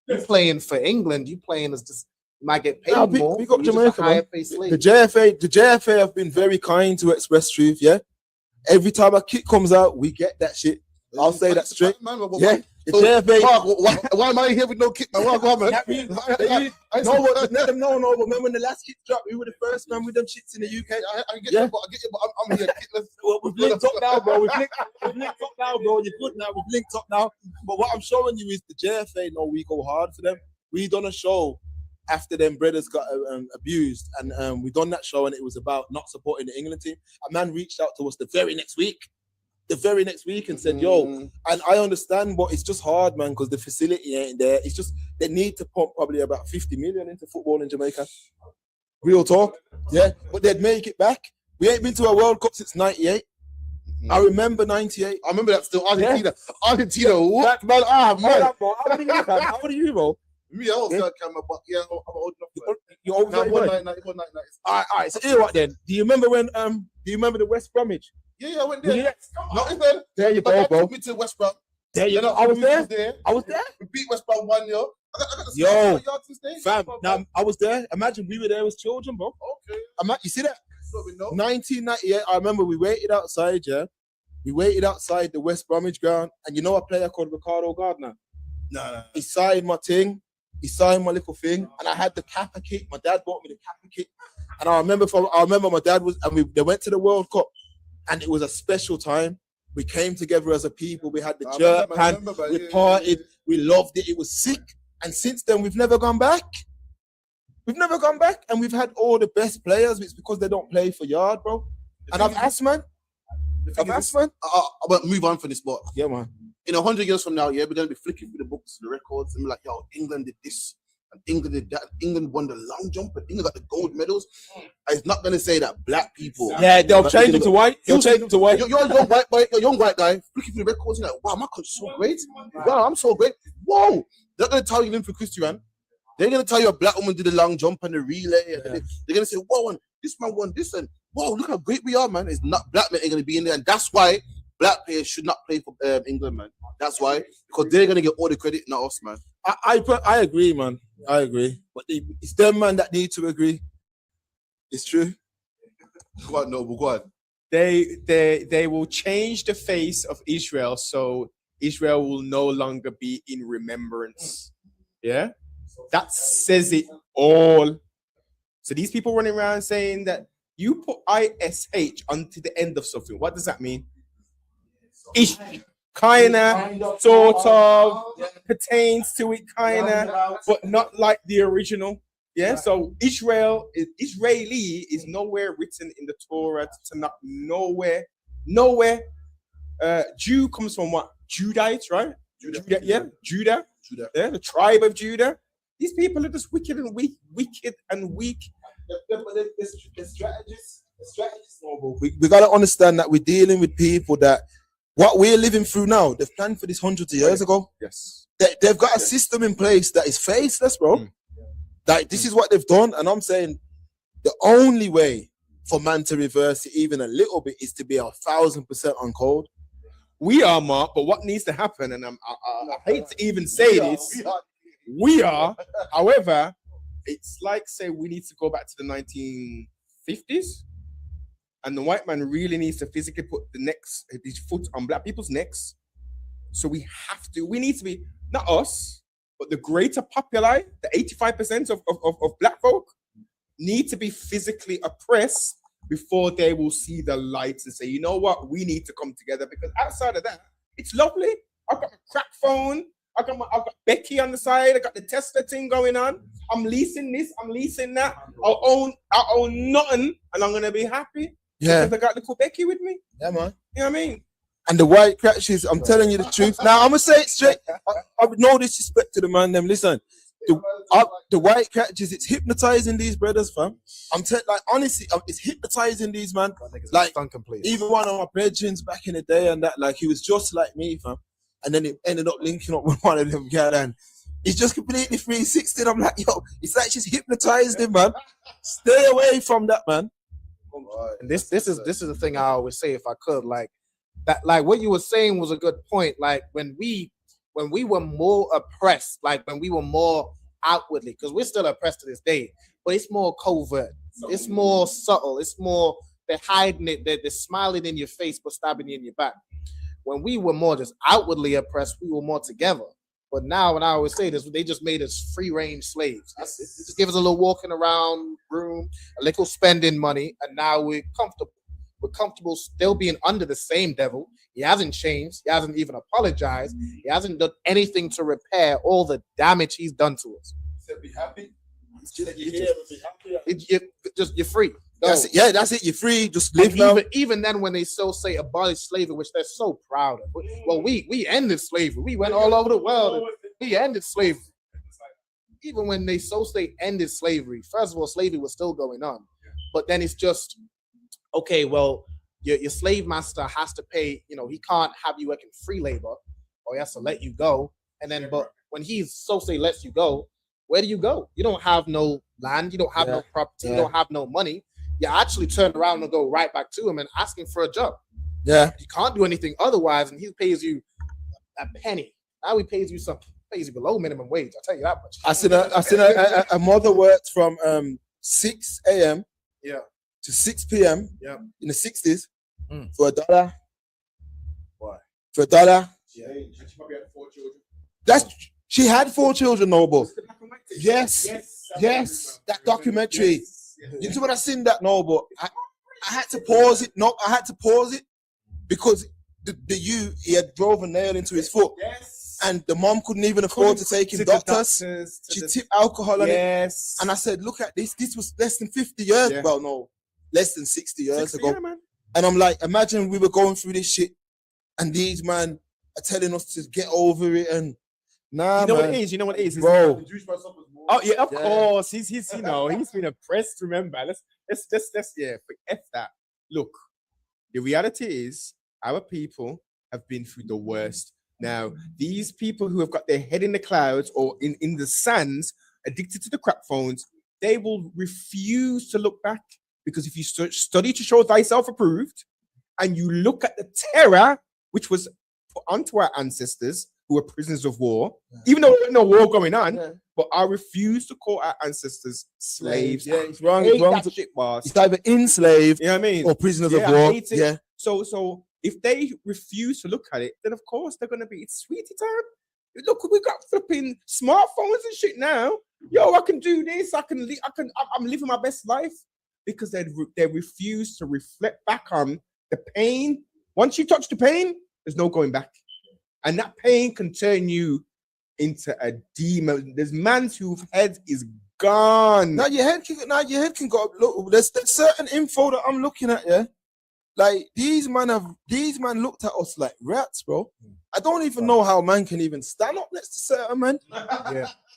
You playing for England, you playing as just you might get paid more. We got Jamaica, man. The JFA have been very kind to Express Truth. Yeah, every time a kick comes out, we get that shit. I'll say that straight. Yeah. The JFA. Why am I here with no kick? Man? Let them know. No, but remember when the last kick dropped, we were the first man with them shits in the UK. I get you, but I'm here. We've linked up now, bro. We've linked up now, bro. You're good now. We've linked up now. But what I'm showing you is the JFA. No, we go hard for them. We done a show after them brothers got abused, and we done that show, and it was about not supporting the England team. A man reached out to us the very next week and said, yo, and I understand, but it's just hard, man, because the facility ain't there. It's just, they need to pump probably about 50 million into football in Jamaica. Real talk. Yeah. But they'd make it back. We ain't been to a World Cup since '98. I remember '98. I remember that still. Argentina. Argentina. What? Man, man. How old are you, bro? Me, I also camera, but yeah, I'm old enough. You're old enough. All right. So here what then? Do you remember when? Do you remember the West Bromwich? Yeah, I went there. Yeah. Not even. There you go, bro. Took me to West Brom. There you go. I was there. We beat West Brom 1-0. Yo, fam. Now I was there. Imagine we were there as children, bro. Okay. You see that? 1998. I remember we waited outside. Yeah, we waited outside the West Bromwich ground, and you know a player called Ricardo Gardner. No. He signed my thing. He signed my little thing, and I had the Kappa kit. My dad bought me the Kappa kit, and I remember my dad was, and they went to the World Cup, and it was a special time. We came together as a people. We had the jerk pan. We partied. We loved it. It was sick. And since then, we've never gone back. We've never gone back, and we've had all the best players. It's because they don't play for yard, bro. And I've asked, man. But move on from this, but yeah, man. In 100 years from now, yeah, we're gonna be flicking through the books, the records, and be like, yo, England did this, and England did that. England won the long jump, and England got the gold medals. It's not gonna say that black people. Yeah, they'll change them to white. They'll change them to white. You're a young white boy, you're a young white guy, flicking through the records, you're like, wow, my country's so great. Wow, I'm so great. Whoa, they're gonna tell you for Christian. They're gonna tell you a black woman did the long jump and the relay. Yeah. And they're gonna say, whoa, and this man won this, and whoa, look how great we are, man. It's not black men ain't gonna be in there, and that's why black players should not play for England, man. That's why, because they're gonna get all the credit, not us, man. I agree, man. I agree, but it's them, man, that need to agree. It's true. Go on, Noble, go on. They will change the face of Israel, so Israel will no longer be in remembrance. Yeah, that says it all. So these people running around saying that you put ISH onto the end of something. What does that mean? Ish, kinda, sort of, pertains to it, kinda, but not like the original. Yeah, so Israeli is nowhere written in the Torah, to not nowhere. Jew comes from what? Judites, right? Judah. Yeah, the tribe of Judah. These people are just wicked and weak. The strategists, Noble. We got to understand that we're dealing with people that what we're living through now, they've planned for this hundreds of years ago. Yes. They've got a system in place that is faceless, bro. Like, this is what they've done. And I'm saying the only way for man to reverse it even a little bit is to be 1,000% on code. We are, Mark, but what needs to happen, and I hate to even say this, we are. However, it's like, say, we need to go back to the 1950s, and the white man really needs to physically put his foot on black people's necks. So we need to be, not us, but the greater populi, the 85% of black folk, need to be physically oppressed before they will see the lights and say, you know what, we need to come together. Because outside of that, it's lovely. I've got my crack phone. I've got Becky on the side. I got the Tesla thing going on. I'm leasing this. I'm leasing that. I'll own nothing, and I'm gonna be happy. Yeah, because I got little Becky with me. Yeah, man. You know what I mean? And the white crashes, I'm telling you the truth. Now, I'm going to say it straight. I have no disrespect to the man, them. Listen, the white catches, it's hypnotizing these brothers, fam. Like, honestly, it's hypnotizing these, man. Like, even one of my brethrens back in the day and that, like, he was just like me, fam. And then it ended up linking up with one of them guys, and he's just completely 360. I'm like, yo, it's like she's hypnotized him, man. Stay away from that, man. And this is the thing I always say, if I could, like, that, like what you were saying was a good point. Like when we were more oppressed, like when we were more outwardly, because we're still oppressed to this day, but it's more covert, it's more subtle, it's more, they're hiding it, they're smiling in your face but stabbing you in your back. When we were more just outwardly oppressed, we were more together. But now, when I always say this, they just made us free-range slaves. That's it. They just give us a little walking around room, a little spending money, and now we're comfortable. We're comfortable still being under the same devil. He hasn't changed. He hasn't even apologized. He hasn't done anything to repair all the damage he's done to us. So be happy. You're free. That's it. Yeah, that's it. You're free. Just live now. Even then, when they still say abolish slavery, which they're so proud of. Well, we ended slavery. We went all over the world. We ended slavery. Even when they so say ended slavery, first of all, slavery was still going on. But then it's just okay, well, your slave master has to pay, he can't have you working free labor, or he has to let you go. And then, but when he's say lets you go, where do you go? You don't have no land, you don't have no property, you don't have no money. You actually turn around and go right back to him and ask him for a job. Yeah. You can't do anything otherwise, and he pays you a penny. Now he pays you below minimum wage. I'll tell you that much. I seen a mother worked from 6 a.m. to 6 p.m. in the 60s for $1. Why? For $1. Yeah. And she probably had 4 children. She had 4 children, Noble. Yes, that documentary. You see what I seen that, Noble? I had to pause it. No, I had to pause it because he had drove a nail into his foot. And the mom couldn't even afford to take him doctors. She tipped alcohol on it. And I said, look at this. This was less than 50 years. Well, no, less than 60 years ago. And I'm like, imagine we were going through this shit and these man are telling us to get over it. And nah, you know man. what it is? You know what it is? Bro. Oh yeah, of course. He's he's been oppressed. Remember, let's forget that. Look, the reality is our people have been through the worst. Now, these people who have got their head in the clouds or in the sands, addicted to the crap phones, they will refuse to look back, because if you study to show thyself approved, and you look at the terror which was put onto our ancestors who were prisoners of war, even though there was no war going on, but I refuse to call our ancestors slaves. Yeah, it's wrong. It's wrong. That shit, boss. It's either enslaved, you know what I mean, or prisoners of I war. hate it. Yeah. So if they refuse to look at it, then of course they're gonna be. It's sweetie time. Look, we got flipping smartphones and shit now. Yo, I can do this. I'm living my best life, because they refuse to reflect back on the pain. Once you touch the pain, there's no going back, and that pain can turn you into a demon. There's man whose head is gone. Now your head can go. Look, there's certain info that I'm looking at. Yeah, like these man looked at us like rats, bro. I don't even know how man can even stand up next to certain men.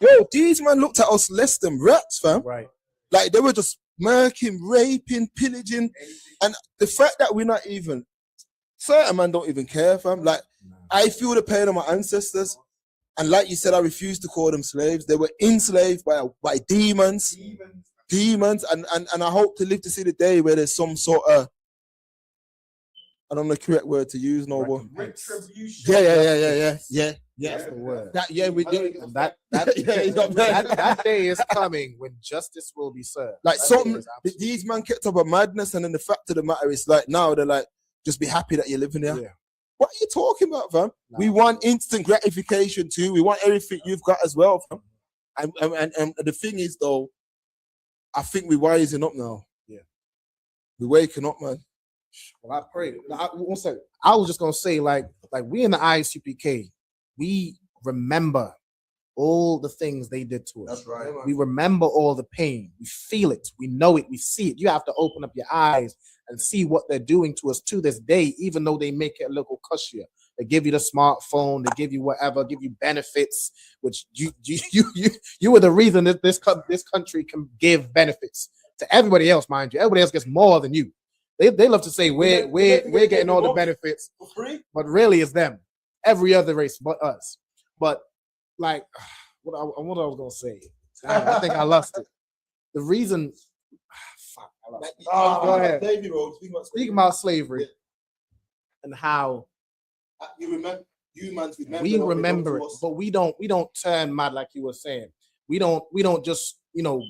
Yo, these man looked at us less than rats, fam. Right. Like they were just murking, raping, pillaging, and the fact that we're not even, certain man don't even care, fam. Like I feel the pain of my ancestors, and like you said, I refuse to call them slaves. They were enslaved by demons, and I hope to live to see the day where there's some sort of, I don't know the correct word to use, Noble. Retribution. Yeah. That's the word. We do. And that day is coming when justice will be served. Like these man kept up a madness, and then the fact of the matter is, like now they're like, just be happy that you're living there. Yeah. What are you talking about, fam? No. We want instant gratification too. We want everything you've got as well, fam. And the thing is, though, I think we're wising up now. Yeah. We're waking up, man. Well, I pray. I was just gonna say, like we in the ISUPK, we remember all the things they did to us. That's right. We remember all the pain. We feel it. We know it. We see it. You have to open up your eyes and see what they're doing to us to this day, even though they make it a little cushier. They give you the smartphone, they give you whatever, give you benefits, which you were the reason that this country can give benefits to everybody else, mind you. Everybody else gets more than you. They love to say we're getting all the benefits for free, but really it's them. Every other race but us. But like what I was gonna say, I think I lost it. The reason, I lost it. Go ahead. Speaking about slavery and how we remember it, but we don't turn mad like you were saying. We don't just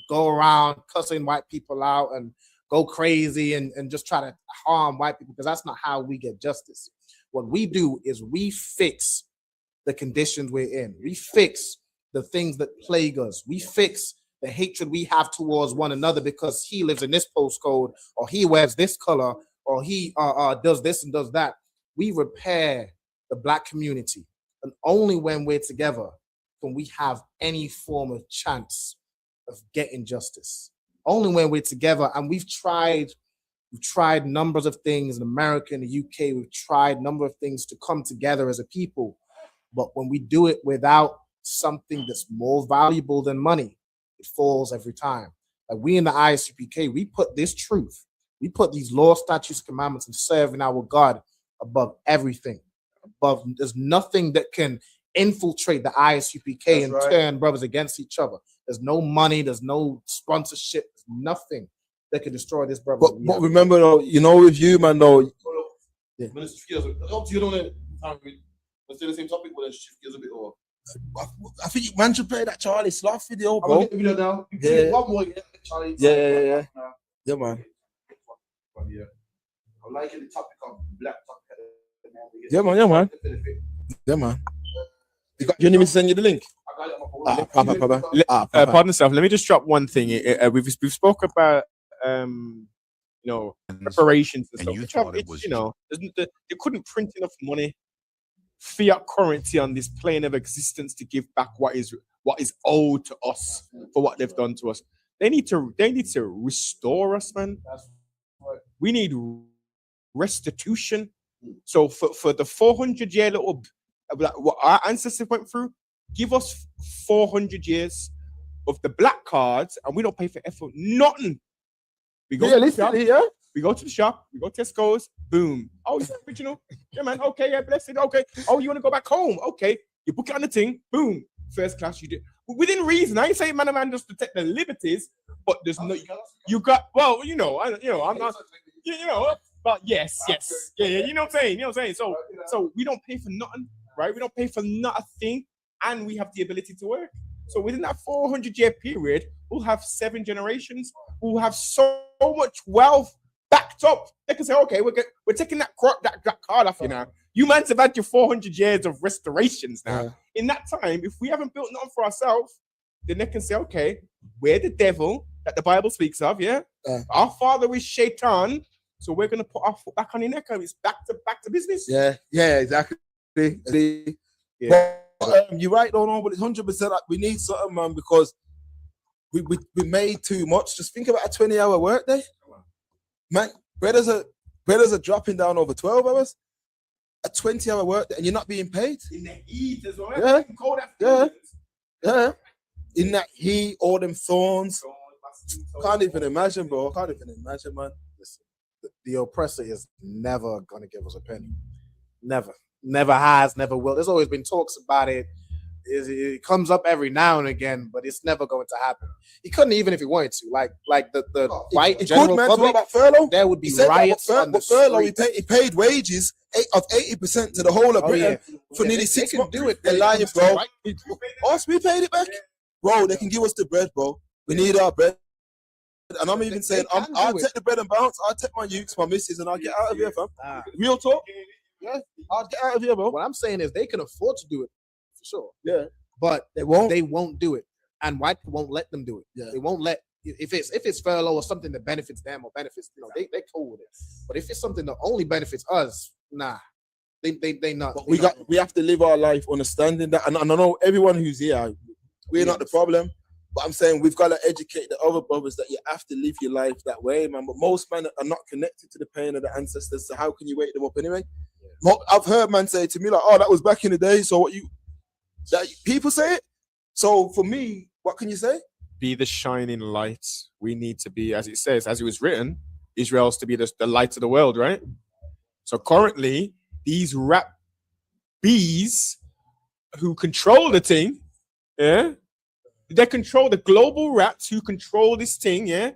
go around cussing white people out and go crazy and just try to harm white people, because that's not how we get justice. What we do is we fix the conditions we're in. We fix the things that plague us. We fix the hatred we have towards one another because he lives in this postcode, or he wears this color, or he does this and does that. We repair the Black community, and only when we're together can we have any form of chance of getting justice. Only when we're together. And we've tried numbers of things in America, in the UK. We've tried a number of things to come together as a people. But when we do it without something that's more valuable than money, it falls every time. Like we in the ISUPK, we put this truth, We put these law, statutes, commandments, and serving our God above everything. There's nothing that can infiltrate the ISUPK and turn brothers against each other. There's no money, there's no sponsorship, there's nothing that can destroy this brother. But remember though, you know, with you, man, though. Yeah. You don't let's do the same topic, but shift gears a bit or. I think man should play that Charlie Sloth video, I'm bro. gonna get the video now. Yeah. One more, yeah, Charlie. Yeah, man. Yeah. I'm liking the topic of black topic. Yeah, man. You need me to send you the link? Pardon yourself. Let me just drop one thing. We've spoke about reparations and stuff. You thought it was, they couldn't print enough money, fiat currency on this plane of existence to give back what is owed to us for what they've done to us. They need to restore us, man. We need restitution. So for the 400-year little what our ancestors went through, give us 400 years of the black cards, and we don't pay for effort. Nothing. We go to the shop. We go to the shop. We go to Tesco's. Boom. Oh, it's original. Yeah, man. Okay. Yeah, blessed. Okay. Oh, you want to go back home? Okay. You book it on the thing. Boom. First class. You do within reason. I ain't saying man just protect the liberties, but there's no. You got. Well, I'm not. But yes. Yeah. You know what I'm saying. So we don't pay for nothing, right? We don't pay for nothing, and we have the ability to work. So within that 400-year period, we'll have 7 generations. We'll have so much wealth backed up. They can say, okay, we're taking that card off you now. You man have had your 400 years of restorations now. Yeah. In that time, if we haven't built nothing for ourselves, then they can say, okay, we're the devil that the Bible speaks of, yeah? Our father is Shaitan, so we're going to put our foot back on your neck and it's back to business. Yeah, exactly. Yeah. But, you're right, though, no, but it's 100% like we need something, man, because we made too much. Just think about a 20-hour workday. Man, brothers are dropping down over 12 hours. A 20-hour workday, and you're not being paid. In the heat as well. Yeah. In that heat, all them thorns. Can't even imagine, bro. Can't even imagine, man. Listen, the oppressor is never gonna give us a penny. Never has, never will. There's always been talks about it. It comes up every now and again, but it's never going to happen. He couldn't even if he wanted to. Like the white general public. About furlough? There would be riots on the furlough. He paid wages of 80% to the whole of Britain for nearly 6 months. Do it. They're lying, bro. Us, we paid it back, bro. They can give us the bread, bro. We need our bread. And I'm even saying, I'll take the bread and bounce. I'll take my youths, my missus, and I'll get out of here, fam. Real talk. Yeah, I'll get out of here, bro. What I'm saying is they can afford to do it, for sure. Yeah. But they won't do it. And white people won't let them do it. Yeah. They won't let if it's furlough or something that benefits them or benefits, they cool with it. But if it's something that only benefits us, nah. They not. But we have to live our life understanding that, and I know everyone who's here, we're not the problem. But I'm saying we've got to educate the other brothers that you have to live your life that way, man. But most men are not connected to the pain of the ancestors, so how can you wake them up anyway? Yeah. I've heard man say to me like, "Oh, that was back in the day." So people say it. So for me, what can you say? Be the shining light. We need to be, as it says, as it was written, Israel's to be the light of the world, right? So currently, these rap bees who control the thing, yeah. They control the global rats who control this thing, yeah?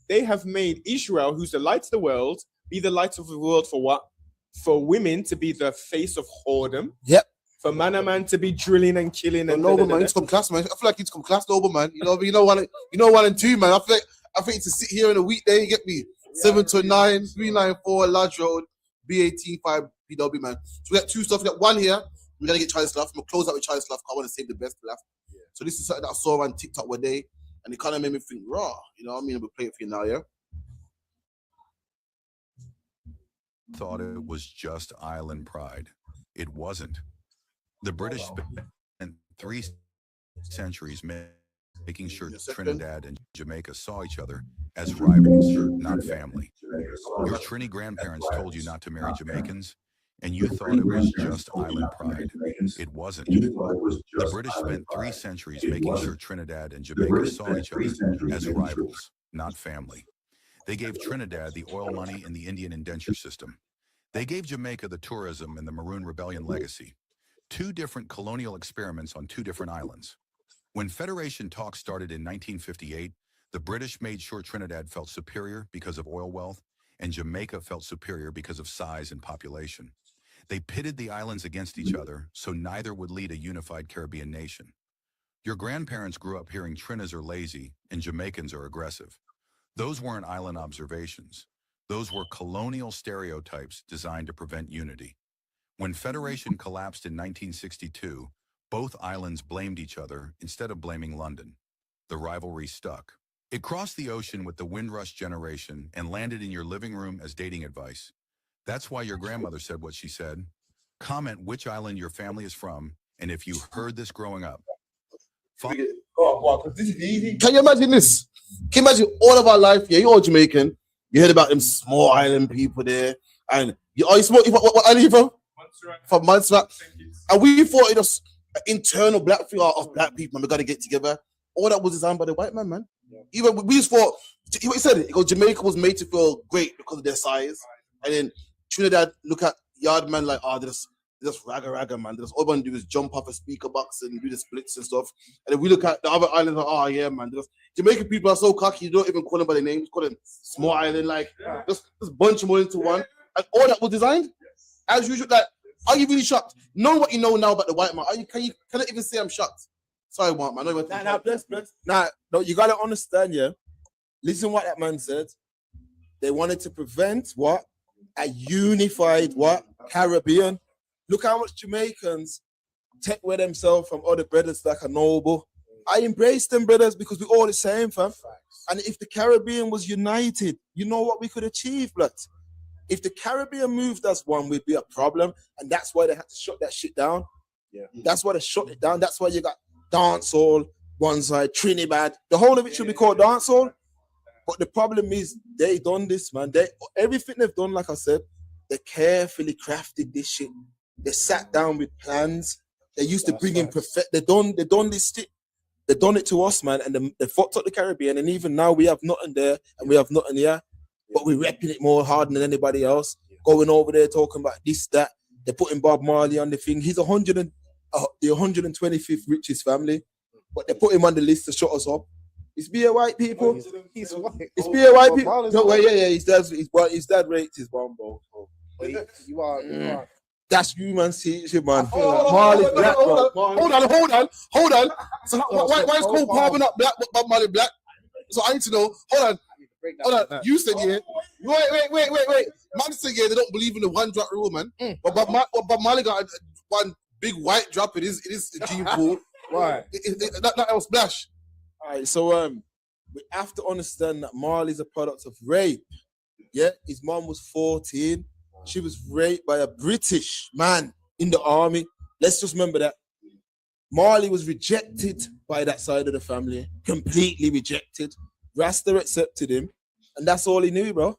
They have made Israel, who's the light of the world, be the light of the world for what? For women to be the face of whoredom. Yep. For man to be drilling and killing and noble man, it's come class, man. I feel like it's come class, noble man. You know one and two, man. I think to sit here in a weekday, you get me 7 to 9, 394 Lodge Road, B185 BW, man. So we got two stuff. We got one here. We gotta get Charlie Slough. I'm gonna close out with Charlie Slough. I want to save the best for last. So this is something that I saw on TikTok one day, and it kind of made me think, raw. You know what I mean? We'll play it for you now, yeah? Thought it was just island pride. It wasn't. The British spent 3 centuries making sure Trinidad and Jamaica saw each other as rivals, not family. Your Trini grandparents told you not to marry Jamaicans, and you thought it was just island pride. It wasn't. The British spent 3 centuries making sure Trinidad and Jamaica saw each other as rivals, not family. They gave Trinidad the oil money and the Indian indenture system. They gave Jamaica the tourism and the Maroon Rebellion legacy. Two different colonial experiments on two different islands. When Federation talks started in 1958, the British made sure Trinidad felt superior because of oil wealth, and Jamaica felt superior because of size and population. They pitted the islands against each other, so neither would lead a unified Caribbean nation. Your grandparents grew up hearing Trinas are lazy and Jamaicans are aggressive. Those weren't island observations. Those were colonial stereotypes designed to prevent unity. When Federation collapsed in 1962, both islands blamed each other instead of blaming London. The rivalry stuck. It crossed the ocean with the Windrush generation and landed in your living room as dating advice. That's why your grandmother said what she said. Comment which island your family is from, and if you heard this growing up. Can you imagine this? Can you imagine all of our life? Yeah, you're all Jamaican. You heard about them small island people there. And you what island are you from? Montserrat. From Montserrat. And we thought it was an internal black thing of black people, and we got to get together. All that was designed by the white man, man. Yeah. Even we just thought, he said it, because Jamaica was made to feel great because of their size. And then Trinidad, look at Yardman like, oh, they're just ragga, man. All they want to do is jump off a speaker box and do the splits and stuff. And then we look at the other islands like, oh, yeah, man. Jamaican people are so cocky, you don't even call them by their names. Call them small island, like, just bunch them all into one. And all that was designed, as usual. Like, are you really shocked? Knowing what you know now about the white man, can you even say I'm shocked? Sorry, white man. No, you gotta understand, yeah. Listen what that man said. They wanted to prevent what? A unified what? Caribbean. Look how much Jamaicans take with themselves from other brothers like a Noble. I embrace them brothers because we're all the same, fam. And if the Caribbean was united, you know what we could achieve, blood. If the Caribbean moved as one, we'd be a problem. And that's why they had to shut that shit down. Yeah. That's why they shut it down. That's why you got dancehall, one side, Trinidad. The whole of it should be called dancehall. But the problem is they done this, man. Everything they've done, like I said, they carefully crafted this shit. They sat down with plans. They used to bring in They done this shit. They done it to us, man. And they fucked up the Caribbean. And even now we have nothing there and we have nothing here. But we're repping it more hard than anybody else. Going over there talking about this, that. They're putting Bob Marley on the thing. He's the 125th richest family, but they put him on the list to shut us up. It's be white people. He's white. It's be white people. No, yeah. His dad raped his bumbo. You are. That's human teaching, man. Marley's black, bro. Hold on. So why is Cole Palmer not black, but Bob Marley black? So I need to know. Hold on. You said yeah. Wait. Man said yeah. They don't believe in the one drop rule, man. But Bob Marley got one big white drop in his gene pool. Right. That was splash. All right. So we have to understand that Marley's a product of rape. Yeah. His mom was 14. She was raped by a British man in the army. Let's just remember that. Marley was rejected by that side of the family. Completely rejected. Rasta accepted him. And that's all he knew, bro.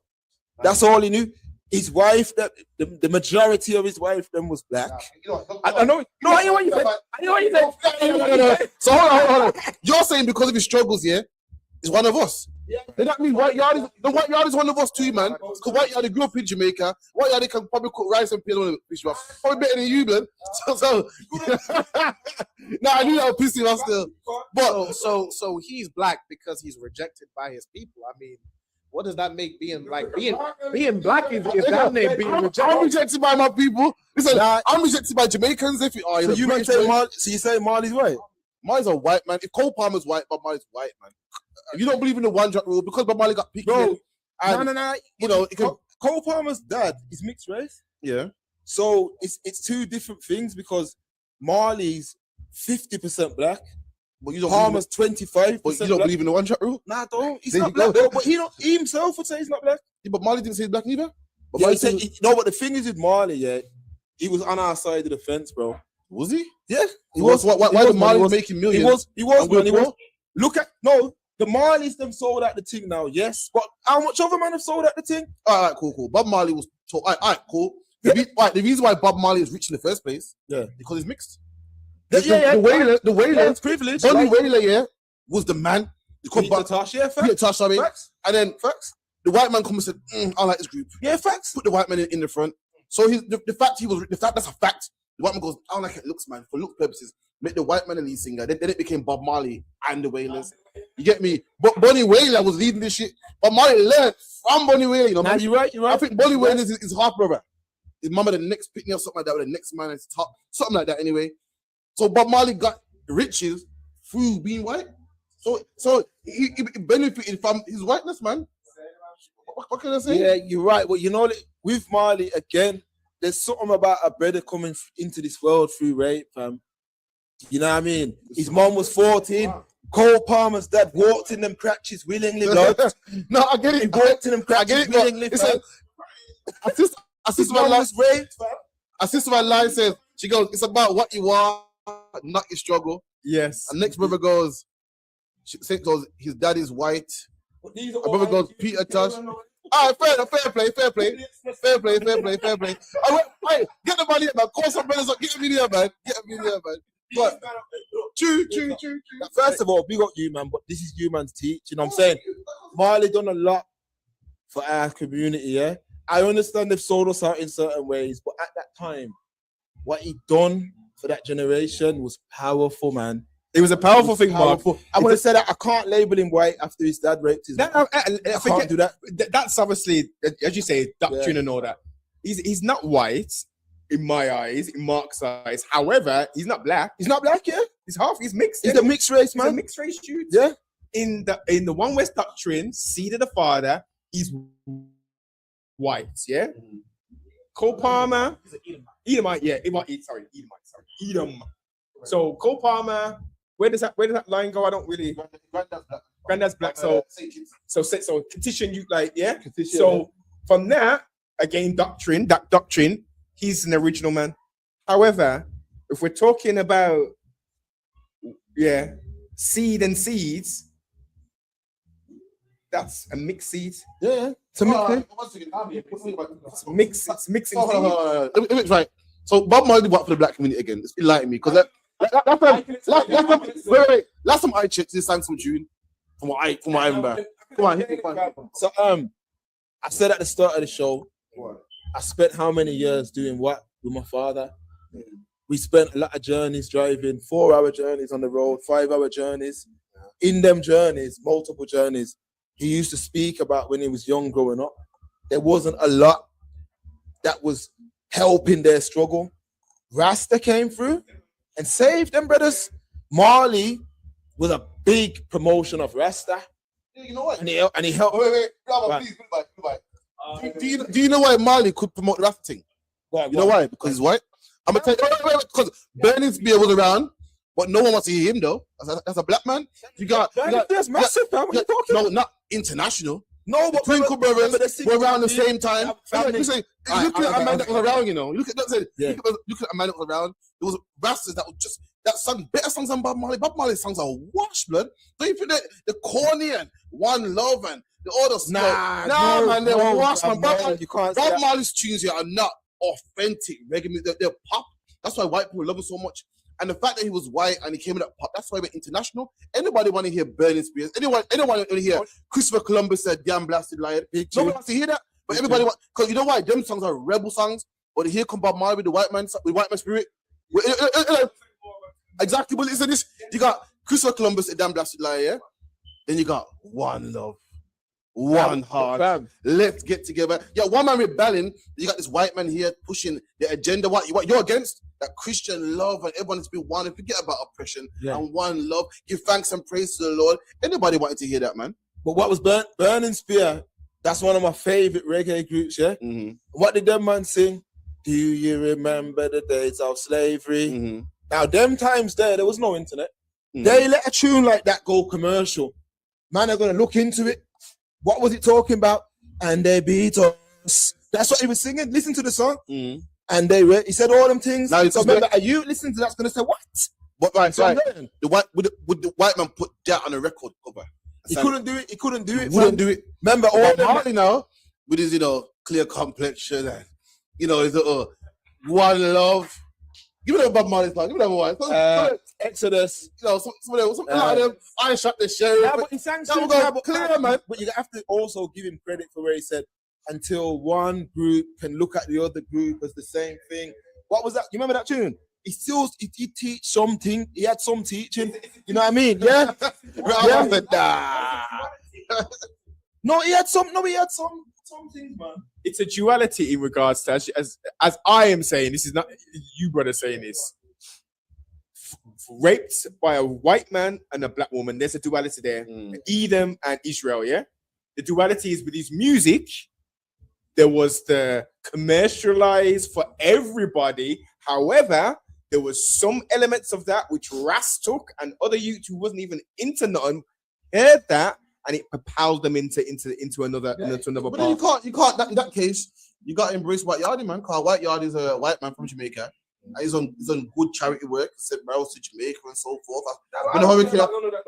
That's all he knew. His wife, the majority of his wife then was black. I know. No, I know what you said. So hold on. You're saying because of his struggles, yeah, he's one of us. Yeah. Then that means White Yard is one of us too, man. Because White Yard grew up in Jamaica. White Yard can probably cook rice and peas on the fish rough. Probably better than you, man. So nah, I knew that would piss him off still. But so he's black because he's rejected by his people. I mean, what does that make being black? Being black is down there being rejected. I'm rejected by my people. Listen, I'm rejected by Jamaicans. So you might say so you say Marley's white? Marley's a white man. If Cole Palmer's white, Bob Marley's white, man. If you don't believe in the one drop rule, because Bob Marley got picked, no. You know, Cole Palmer's dad is mixed race. Yeah. So it's two different things because Marley's 50% black. But you don't Palmer's 25%. But you don't believe in the one drop rule? Nah, I don't. He's not black, though, but he himself would say he's not black. Yeah, but Marley didn't say he's black either. But Marley said, but the thing is with Marley, yeah, he was on our side of the fence, bro. Was he? Yeah, he was. Why was Marley making millions? He was. Look at the Marleys them sold out the thing now, yes, but how much other man have sold out the thing? All right, cool. Bob Marley was all right, cool. The reason why Bob Marley is rich in the first place, because he's mixed. The Wailer, privilege. Only Wailer, was the man. Peter Tosh, Peter Tosh, I mean. Facts. And then facts. the white man come and said, I like this group. Yeah, facts. Put the white man in the front. So the fact that's a fact. The white man goes, I don't like it looks, man. For look purposes, make the white man the lead singer. Then it became Bob Marley and the Wailers. You get me? But Bonnie Wailer was leading this shit. Bob Marley learned from Bonnie Wailer. You know, nah, you're right. I think Bonnie Wailer is his half brother. His mama the next picking up something like that with the next man is top, something like that anyway. So Bob Marley got riches through being white. So he benefited from his whiteness, man. What can I say? Yeah, you're right. Well, you know, with Marley again, there's something about a brother coming into this world through rape, fam. You know what I mean? His mom was 14. Cole Palmer's dad walked in them crutches willingly, blood. No, I get it. He walked in them crutches willingly, fam. Sister my line says, she goes, it's about what you are, not your struggle. Yes. And next brother goes, his dad is white. My brother goes, Peter Tosh. All right, fair play. Hey, get the money, man. Call some brothers up. Get me there, man. But true. First of all, big up you, man. But this is you, man's teach. You know what I'm saying? Marley done a lot for our community, yeah? I understand they've sold us out in certain ways, but at that time, what he done for that generation was powerful, man. It was a powerful thing, Mark. I want to say that I can't label him white after his dad raped his mom. I can't do that. That's obviously, as you say, doctrine and all that. He's not white in my eyes, in Mark's eyes. However, he's not black. He's not black, yeah. He's half. He's mixed. He's a mixed race, man. He's a mixed race dude. Yeah. In the One West doctrine, seed of the father, he's white. Yeah. Cole Palmer, Edomite. Yeah. Edomite. Sorry. Edom. So Cole Palmer. Where does that line go? I don't really. Granddad's black. So petition you like, yeah. Petition, so from that, again, that doctrine, he's an original man. However, if we're talking about seed and seeds, that's a mixed seed. Yeah. It's a mixed. It's mixing. Right. So Bob Marley worked for the black community again. It's enlightened me because last time I checked, this sang some tune from what I remember. Come on, hit me. So I said at the start of the show, I spent how many years doing what with my father? We spent a lot of journeys driving, 4-hour journeys on the road, 5-hour journeys. In them journeys, multiple journeys, he used to speak about when he was young growing up. There wasn't a lot that was helping their struggle. Rasta came through and saved them, brothers. Marley was a big promotion of Rasta. Yeah, you know what? And he helped. Wait. Please, goodbye. Do you know why Marley could promote the Rasta thing? You know why? Because he's white. I'm gonna tell you. Because Burning Spear was around, but no one wants to hear him though. As a black man, that's massive, man. What are you talking? No, not international. No, but Twinkle Brothers were around the same time. Look at a man that was around, you know. Look at a man that was around. It was Rastas that sung better songs than Bob Marley. Bob Marley's songs are wash, blood. Don't you think that the corny and One Love and the other stuff? Nah, man, they're wash, man. Bob Marley's tunes here are not authentic reggae music. They're pop. That's why white people love him so much. And the fact that he was white and he came in that pop, that's why he went international. Anybody want to hear Burning Spears? Anyone want to hear Christopher Columbus said damn blasted lion? Nobody wants to hear that. But everybody wants, because you know why? Them songs are rebel songs. But here come Bob Marley with the white man spirit. Exactly, but listen this. You got Christopher Columbus, a damn blasted liar, yeah? Then you got One Love, One Heart, Let's Get Together. Yeah, one man rebelling. You got this white man here pushing the agenda. What you're against? That Christian love and everyone to be one and forget about oppression and one love. Give thanks and praise to the Lord. Anybody wanted to hear that, man? But what was Burning Spear? That's one of my favorite reggae groups, yeah? Mm-hmm. What did them man sing? Do you remember the days of slavery? Mm-hmm. Now, them times there was no internet. Mm-hmm. They let a tune like that go commercial. Man are going to look into it. What was it talking about? And they beat us. That's what he was singing. Listen to the song. Mm-hmm. And he said all them things. Now, so remember, are you listening to that's going to say, what? But right. Would the white man put that on a record cover? He couldn't do it. He wouldn't do it. Remember, all Marley now, with his, clear complexion and, his One Love, Give me that Bob Marley song. Give me that one. Exodus. You know, some like them. I shot the sheriff. Yeah, but he sang clear, man. But you have to also give him credit for where he said, until one group can look at the other group as the same thing. What was that? You remember that tune? He teach something. He had some teaching. You know what I mean? Yeah. No, he had some things, man. It's a duality in regards to as I am saying. This is not you, brother, saying this. Raped by a white man and a black woman. There's a duality there. Edom and Israel. Yeah. The duality is with his music. There was the commercialized for everybody. However, there was some elements of that which Ras took, and other youth who wasn't even into nothing heard that, and it propelled them into another But path. you can't. In that case, you got to embrace White Yardie, man. Because White Yardie is a white man from Jamaica. And he's on good charity work, sent barrels to Jamaica and so forth. When the hurricane,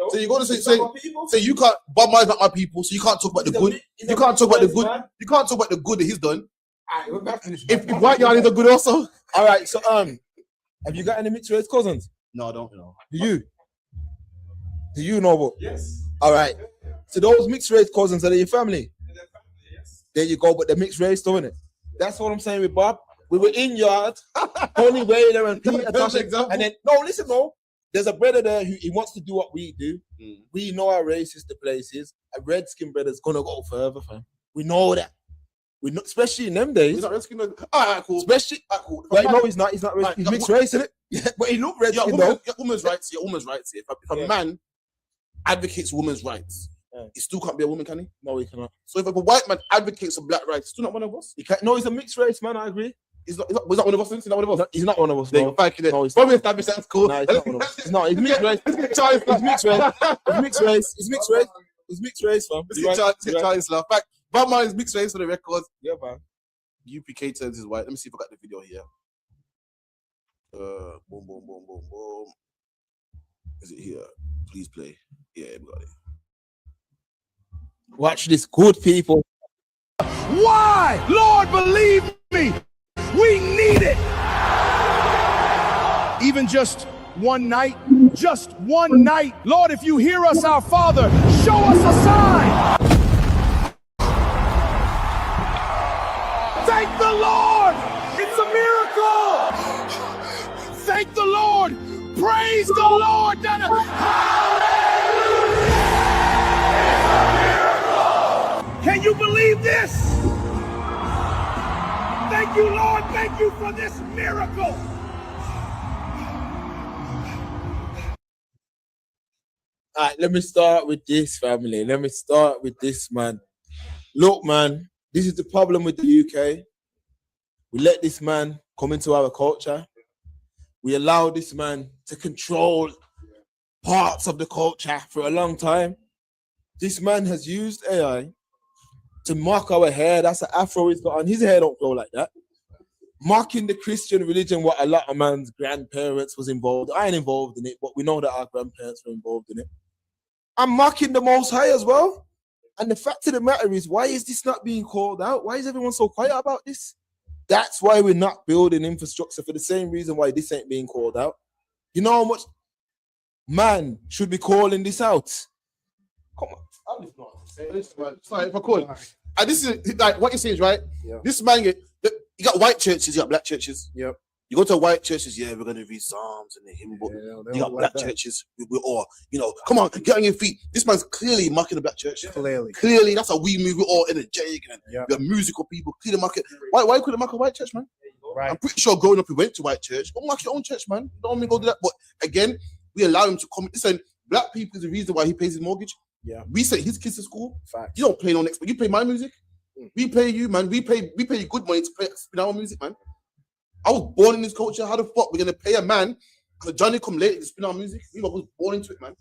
so you got to say you can't. Bob Marley's not my people, so you can't talk about the good. You can't talk about the good. You can't talk about the good that he's done. If White Yardie is good also. All right, so have you got any mixed race cousins? No, I don't know. Do you know what? Yes. All right. So those mixed race cousins, are they your family? Yes. There you go, but they're mixed race, don't it? That's what I'm saying with Bob. We were in yard, Tony Whaler and Peter Tosh, and then no. There's a brother there who he wants to do what we do. We know how racist the place is. A redskin brother's gonna go further, fam. We know that. We know, especially in them days. He's not redskin. All right, cool. Especially, cool. Right, no, he's not. He's not redskin. He's mixed race, isn't it? Yeah, but he looked redskin though. Women's rights. Yeah, women's rights. If a man advocates women's rights, he still can't be a woman, can he? No, he cannot. So if a white man advocates for black rights, he's still not one of us. He can't. No, he's a mixed race man. I agree. He's not one of us. He's not one of us. He's not one of us. No, thank you. No, he's probably established that's cool. No, he's not one of us. No, he's mixed race. He's mixed race. He's mixed race. He's mixed race. He's mixed race, fam. Charlie's laugh. Back. Bob Marley's mixed race for the record. Yeah, man. UPK turns his white. Let me see if I got the video here. Boom, boom, boom, boom, boom. Is it here? Please play. Yeah, we got it. Watch this, good people. Why? Lord, believe me, we need it. Even just one night, Lord, if you hear us, our Father, show us a sign. Thank the Lord. It's a miracle. Thank the Lord. Praise the Lord. Can you believe this? Thank you, Lord. Thank you for this miracle. All right, let me start with this, family. Let me start with this, man. Look, man, this is the problem with the UK. We let this man come into our culture. We allow this man to control parts of the culture for a long time. This man has used AI to mock our hair. That's an afro he's got on. His hair don't grow like that. Mocking the Christian religion, what a lot of man's grandparents was involved. I ain't involved in it, but we know that our grandparents were involved in it. I'm mocking the Most High as well. And the fact of the matter is, why is this not being called out? Why is everyone so quiet about this? That's why we're not building infrastructure, for the same reason why this ain't being called out. You know how much man should be calling this out? Come on. Sorry, if I could. And this is like what you're saying is right. Yeah. This man, you got white churches, you got black churches. Yep. You go to white churches, yeah, we're gonna read Psalms and the hymn book. You got black churches, we're all, come on, get on your feet. This man's clearly mocking the black church. Clearly, that's how we move. We're all energetic and we're musical people. Clearly market. Why couldn't mock a white church, man? Right. I'm pretty sure growing up, we went to white church. Go mock your own church, man. Don't mean go do that. But again, we allow him to come. Listen, black people is the reason why he pays his mortgage. Yeah. We send his kids to school. Fact. You don't play no next, but you play my music. We pay you, man. We pay you good money to spin our music, man. I was born in this culture. How the fuck we're gonna pay a man because Johnny come late to spin our music? You know, I was born into it, man.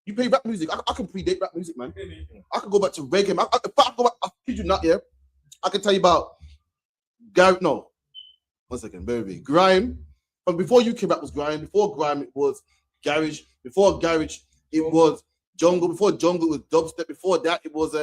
You play rap music. I can predate rap music, man. I can go back to reggae, man. I go back, I kid you not, yeah. I can tell you about baby. Grime. But before UK rap was grime. Before grime, it was garage. Before garage, it was jungle. Before jungle, it was dubstep. Before that, it was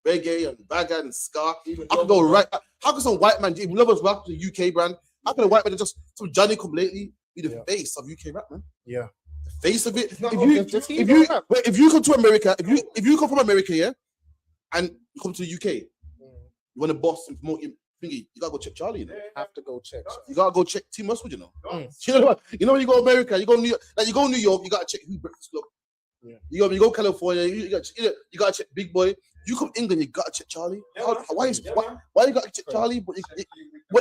reggae and bagad and ska. I can go right. How can some white man, we love us rap to the UK brand? How can a white man just some Johnny come lately be the face of UK rap, man. Yeah. The face of it. If you come to America, if you come from America, yeah, and you come to the UK, you want to boss and promote your thingy, you gotta go check Charlie. You know? Have to go check. You gotta go check T Muscle, you know. You know when you go America, you go New York, like you go New York, you gotta check who Breakfast Club. Yeah. You go California, you gotta check Big Boy. You come England, you gotta check Charlie. Why you gotta check Charlie? But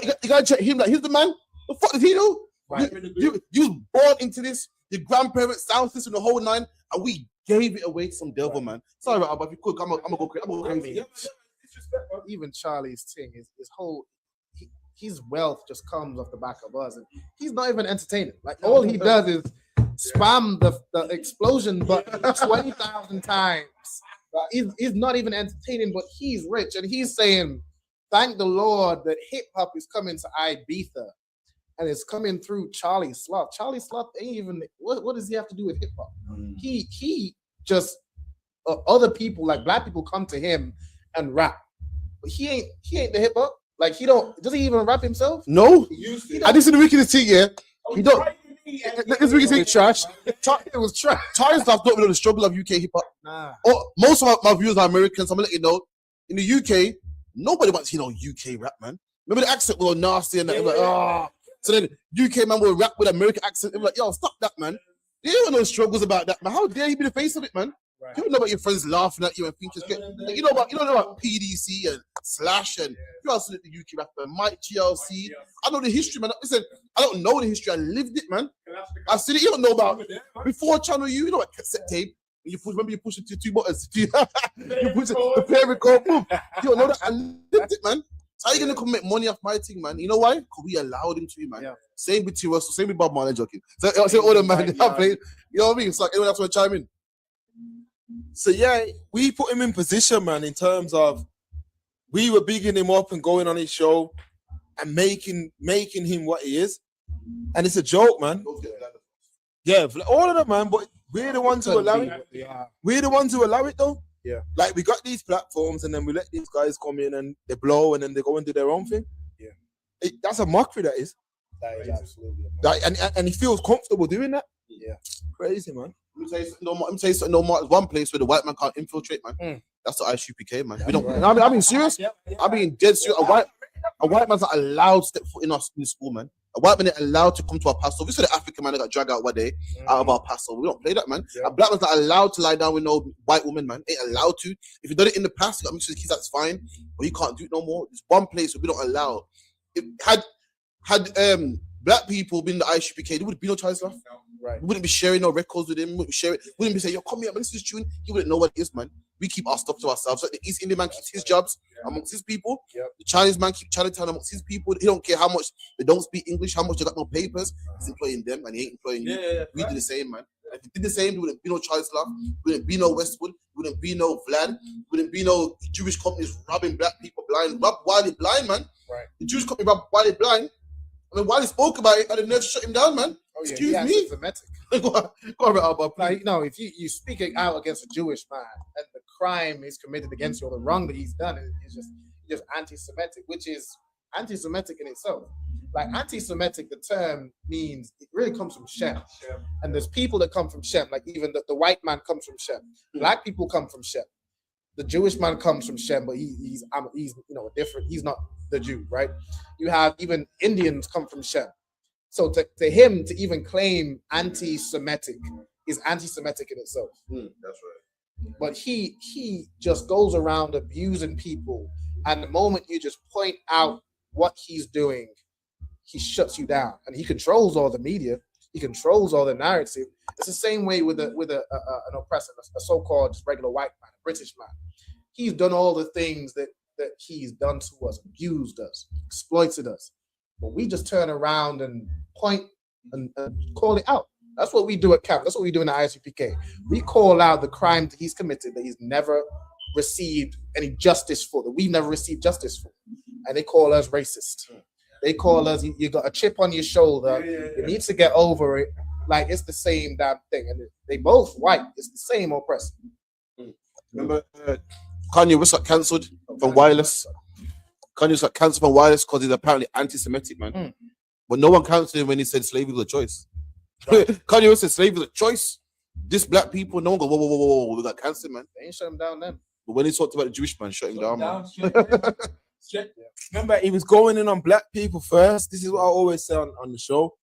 you gotta check him. Like he's the man. The fuck did he do? Right. You was born into this. Your grandparents, sound system, the whole nine, and we gave it away to some devil, man. Sorry, but if you could, I'm gonna go crazy. Even Charlie's thing, his whole his wealth just comes off the back of us, and he's not even entertaining. Like all he does is spam the explosion button 20,000 times. He's not even entertaining, but he's rich, and he's saying, "Thank the Lord that hip hop is coming to Ibiza, and it's coming through Charlie Sloth." Charlie Sloth ain't even. What does he have to do with hip hop? He just other people like black people come to him and rap, but he ain't the hip hop. Like does he even rap himself? No. And this is the wickedest thing, yeah. He don't. This week is trash. It was trash. Charlie Sloth don't know the struggle of UK hip hop. Nah. Most of my viewers are Americans. I'm gonna let you know. In the UK, nobody wants to hear no UK rap, man. Remember the accent was all nasty and that. Like, oh. So then UK man will rap with American accent. They're like, yo, stop that, man. There ain't no struggles about that, man. How dare he be the face of it, man? Right. You don't know about your friends laughing at you and think it's good. Like, you don't know about PDC and Slash and you also the UK rapper, Mike GLC. I know the history, man. Listen, I don't know the history. I lived it, man. I see it. You don't know about before Channel U. You know what cassette tape? Remember you push it to 2 buttons. You push it, the player record, boom. You don't know that. I lived it, man. So how you gonna come make money off my thing, man? You know why? Because we allowed him to, man. Yeah. Same with T. Russell, same with Bob Marley, joking. So I say all the man playing. You know what I mean? It's like anyone else want to chime in. So yeah, we put him in position, man, in terms of we were bigging him up and going on his show and making him what he is. And it's a joke, man. Yeah, all of them, man, but we're the ones who allow it. Yeah. We're the ones who allow it, though. Yeah. Like, we got these platforms and then we let these guys come in and they blow and then they go and do their own thing. Yeah. That's a mockery, that is. That is absolutely a mockery. Like, and he feels comfortable doing that. Yeah. Crazy, man. Let me tell you something, no more. One place where the white man can't infiltrate, man. That's the ISUPK, man. We don't. Right. I mean, serious. I mean, dead serious. A white man's not allowed to step foot in the school, man. A white man ain't allowed to come to our pastor. We saw the African man that got dragged out one day out of our pastor. We don't play that, man. A black man's not allowed to lie down with no white woman, man. Ain't allowed to. If you done it in the past, you got to make sure the kids that's fine. But you can't do it no more. There's one place where we don't allow. If had black people been in the ISUPK, there would be no Charlie Sloth. Right. We wouldn't be sharing no records with him. Wouldn't be saying, yo, come here, man, this is tune. He wouldn't know what it is, man. We keep our stuff to ourselves. Like the East Indian man keeps his jobs amongst his people. The Chinese man keeps Chinatown amongst his people. He don't care how much they don't speak English, how much they got no papers. He's employing them and he ain't employing you. We do the same, man. If we did the same, there wouldn't be no Charlie Sloth. Wouldn't be no Westwood. Wouldn't be no Vlad. Wouldn't be no Jewish companies robbing black people blind. Rob Wiley blind, man. Right. The Jewish company robbed Wiley blind. I mean, Wiley spoke about it and the nerve shut him down, man. Oh, yeah, excuse me. Go on, Albert, like, no, if you speak out against a Jewish man and the crime is committed against you or the wrong that he's done is just anti-Semitic, which is anti-Semitic in itself. Like anti-Semitic, the term means it really comes from Shem, and there's people that come from Shem. Like even the white man comes from Shem. Black people come from Shem. The Jewish man comes from Shem, but he's different. He's not the Jew, right? You have even Indians come from Shem. So to him to even claim anti-Semitic is anti-Semitic in itself. That's right. But he just goes around abusing people, and the moment you just point out what he's doing, he shuts you down, and he controls all the media. He controls all the narrative. It's the same way with an oppressor, a so-called just regular white man, a British man. He's done all the things that he's done to us, abused us, exploited us. But we just turn around and point and call it out. That's what we do at camp. That's what we do in the ISUPK. We call out the crime that he's committed, that he's never received any justice for, that we've never received justice for. And they call us racist. They call us, you got a chip on your shoulder. You need to get over it. Like, it's the same damn thing. And they both white. It's the same oppressor. Remember Kanye West got cancelled from Wireless? Kanye West got cancelled from Wireless because he's apparently anti-Semitic, man. But no one counted him when he said slavery was a choice. Kanye West said slavery was a choice. This black people, no one go, whoa, we got cancelled, man. They ain't shut him down then. But when he talked about the Jewish man, shut him down, man. Remember, he was going in on black people first. This is what I always say on the show.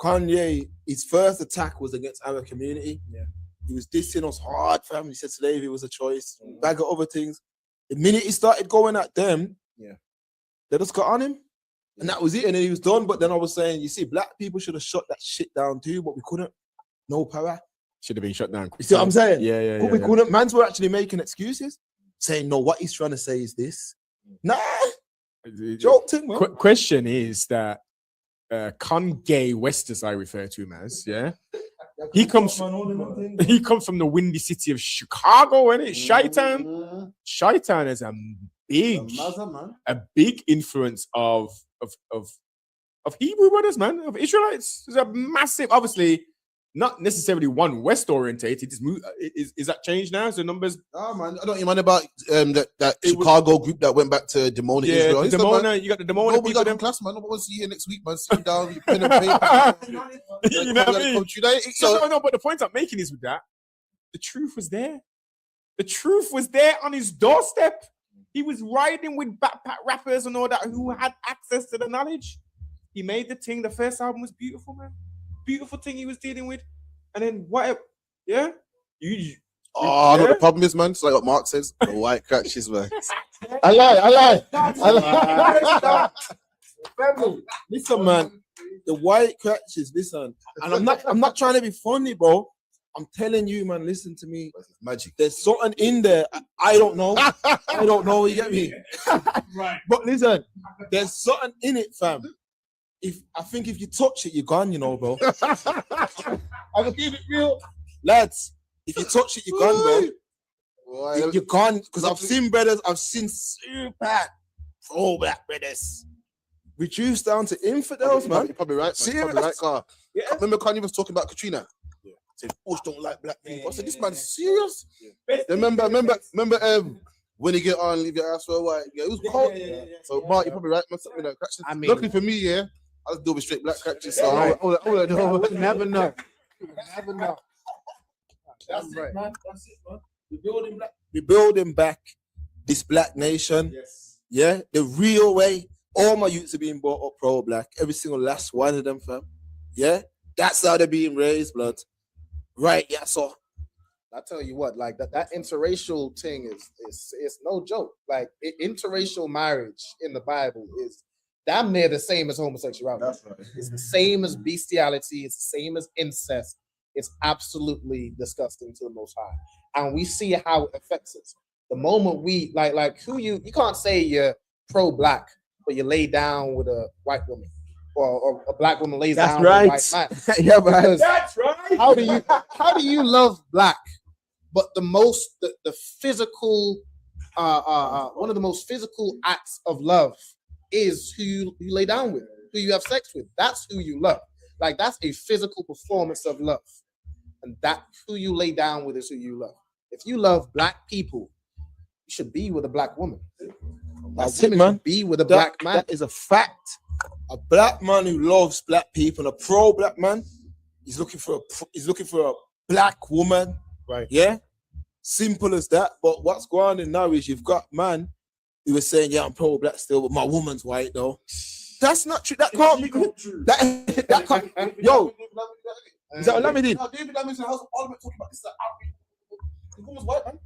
Kanye, his first attack was against our community. Yeah. He was dissing us hard, fam. He said slavery was a choice, bag of other things. The minute he started going at them, they just got on him. And that was it. And then he was done. But then I was saying, you see, black people should have shut that shit down too, but we couldn't. No power. Should have been shut down. You see what I'm saying? Yeah. We couldn't. Mans were actually making excuses, saying, no, what he's trying to say is this. Nah. Joke thing, man. Question is that Kanye West, as I refer to him as, he comes from the windy city of Chicago, isn't it? Chi-Town is a big influence of Hebrew brothers, man, of Israelites. There's a massive, obviously, not necessarily one West orientated. Is that changed now? So numbers. Oh man, I don't even mind about that Chicago group that went back to Dimona, Israel. Dimona, you got the Dimona people. We got them class, man. What was here next week, man? Sitting down, pen and paper. You know what I mean? No, but the point I'm making is with that, the truth was there. The truth was there on his doorstep. He was riding with backpack rappers and all that who had access to the knowledge. He made the thing. The first album was beautiful, man. Beautiful thing he was dealing with. And then what? Yeah? I know the problem is, man. It's like what Mark says. The white crutches, man. I lie. Listen, man. The white crutches, listen. And I'm not trying to be funny, bro. I'm telling you, man, listen to me. Magic. There's something in there. I don't know. I don't know. You get me? Right. But listen, there's something in it, fam. I think if you touch it, you're gone, you know, bro. I can keep it real. Lads, if you touch it, you're gone, bro. You're gone. Because I've seen super throwback brothers reduced down to infidels, man. You're probably right, man. You're probably right, Carl. Yeah. Remember Kanye was talking about Katrina? Said, Bush don't like black people. I said, this man's serious? Remember, when you get on, leave your ass for a while. Yeah, it was cold. So, Mark, you're probably right, man. I mean, luckily for me, I was doing with straight black crutches. So, all I do, never know. That's right. Man. That's it, man. We're building back this black nation. Yes. Yeah, the real way. All my youths are being brought up pro-black. Every single last one of them, fam. Yeah, that's how they're being raised, blood. Right, yeah, so I tell you what, like that interracial thing is no joke. Like interracial marriage in the Bible is damn near the same as homosexuality. That's right. It's the same as bestiality. It's the same as incest. It's absolutely disgusting to the Most High, and we see how it affects us. The moment we like who you can't say you're pro-black, but you lay down with a white woman. Or a black woman lays down with a white man. Yeah, but that's right. How do you love black? But the physical one of the most physical acts of love is who you lay down with, who you have sex with. That's who you love. Like that's a physical performance of love. And that who you lay down with is who you love. If you love black people, you should be with a black woman. That's it, man. Be with a black man. That is a fact. A black man who loves black people, a pro-black man, he's looking for a black woman, right? Yeah, simple as that. But what's going on now is you've got man who was saying, "Yeah, I'm pro-black still, but my woman's white though." That's not true. That can't be true. That can't. Yo, is that what Lamidin? David Lamidin's House of Parliament talking about this. The woman's white, man.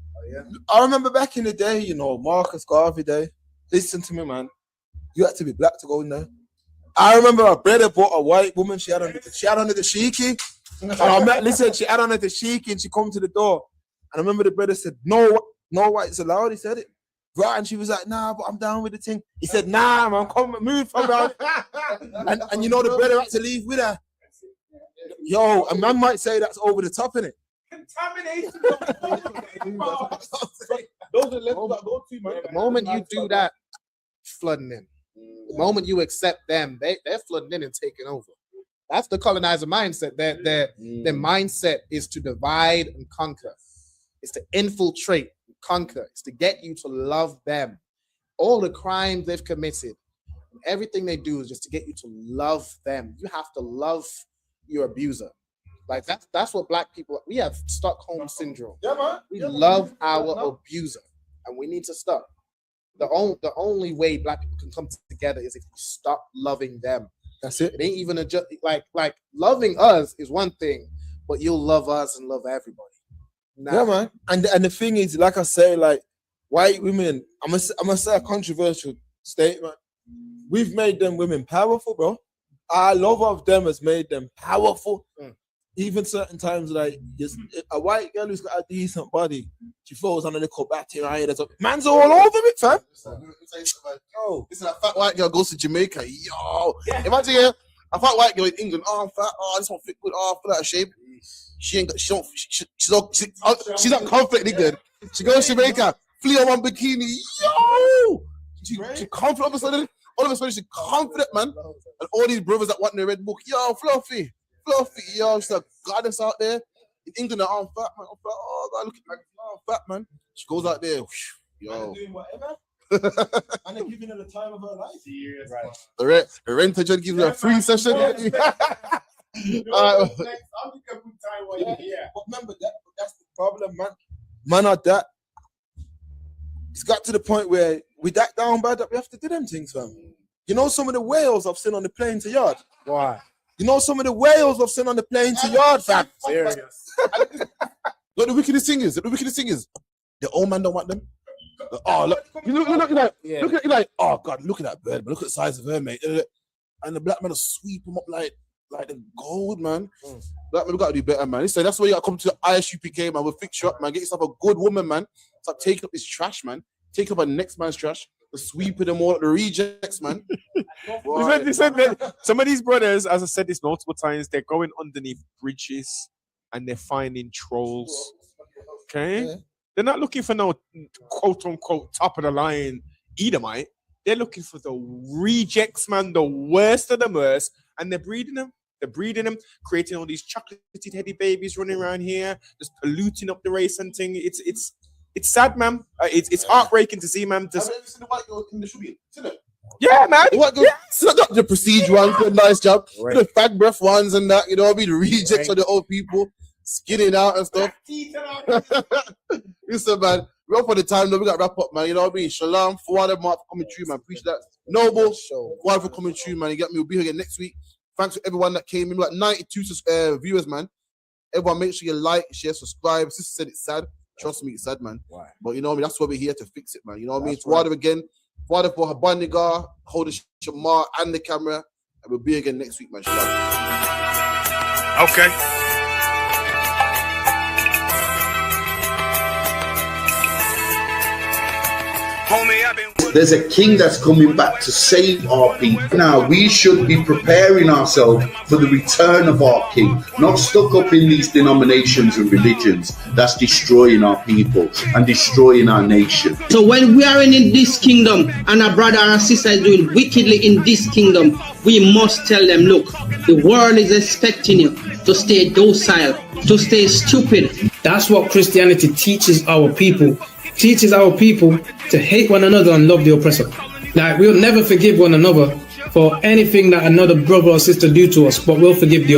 I remember back in the day, you know, Marcus Garvey Day. Listen to me, man. You had to be black to go in there. I remember a brother bought a white woman. She had on the shiki. Listen, she had on the shiki and she come to the door. And I remember the brother said, no white's allowed. He said it. Right, and she was like, nah, but I'm down with the thing. He said, nah, man, come move from around. and you know the brother had to leave with her. Yo, a man might say that's over the top, innit? Contamination. Those are levels that go to, man. The moment you do that, flooding in. The moment you accept them, they're flooding in and taking over. That's the colonizer mindset. Their mindset is to divide and conquer. It's to infiltrate and conquer. It's to get you to love them. All the crimes they've committed, everything they do is just to get you to love them. You have to love your abuser. Like that's what black people, we have Stockholm syndrome. Yeah, man. We love our abuser, and we need to stop. The only way black people can come together is if you stop loving them. That's it. It ain't even like loving us is one thing, but you'll love us and love everybody. Yeah, man. And the thing is, like I say, like white women, I'm gonna say a controversial statement. We've made them women powerful, bro. Our love of them has made them powerful. Even certain times, like a white girl who's got a decent body, she falls on a little batty right. Man's all over it, fam. Yo, listen, a fat white girl goes to Jamaica. Yo, imagine here, a fat white girl in England. Oh, I'm fat. Oh, I just want fit good. Oh, I feel out of shape. She's not confidently good. She goes to Jamaica, flee on one bikini. Yo, she confident. All of a sudden, she's confident, man. And all these brothers that want the red book. Yo, fluffy, yo, she's a goddess out there. In England, I'm fat, man. I'm fat. Oh, God, look at me. Oh, I'm fat, man. She goes out there. Whoosh, yo. Doing whatever. And they're giving her the time of her life. Right. The renter just gives her a free session. But remember that's the problem, man. Man are that. It's got to the point where we that down bad that we have to do them things, fam. You know some of the whales I've seen on the plane to yard. Why? You know some of the whales I've seen on the plane to yard, fam. Serious. Look, the wickedest thing is, the old man don't want them. Oh, look, you look at you like, oh God, look at that bird, but look at the size of her, mate. And the black man will sweep them up like the gold, man. Black man, we gotta do better, man. So that's why you gotta come to the ISUPK, man. We'll fix you up, man. Get yourself a good woman, man. Stop taking up this trash, man. Take up a next man's trash. The sweeping them all, the rejects, man. You said that some of these brothers, as I said this multiple times, they're going underneath bridges and they're finding trolls. Okay? Yeah. They're not looking for no quote unquote top of the line Edomite. They're looking for the rejects, man, the worst of the worst, and they're breeding them. They're breeding them, creating all these chocolatey teddy babies running around here, just polluting up the race and thing. It's sad, man. It's heartbreaking to see, man. Have you ever seen the white girl in the shooting? Yeah, man. The white girl, not the prestige ones, do a nice job. Right. The fat breath ones and that, you know what I mean? The rejects of the old people, skinning out and stuff. Listen, man. We're up for the time, though. We got to wrap up, man. You know what I mean? Shalom, Fuad for coming through, man. Appreciate that. Noble, Fuad for coming through, man. You get me? We'll be here again next week. Thanks to everyone that came in. We got 92 viewers, man. Everyone, make sure you like, share, subscribe. Sister said it's sad. Trust me, it's sad, man. Why? But you know what I mean? That's why we're here to fix it, man. You know what I mean? It's Fuad again. Fuad for Habanigar, hold the Shamar and the camera. And we'll be again next week, man. Shalom. Okay. There's a king that's coming back to save our people. Now, we should be preparing ourselves for the return of our king, not stuck up in these denominations and religions that's destroying our people and destroying our nation. So when we are in this kingdom and our brother and sister is doing wickedly in this kingdom, we must tell them, look, the world is expecting you to stay docile, to stay stupid. That's what Christianity teaches our people. Teaches our people to hate one another and love the oppressor. Like, we'll never forgive one another for anything that another brother or sister do to us, but we'll forgive the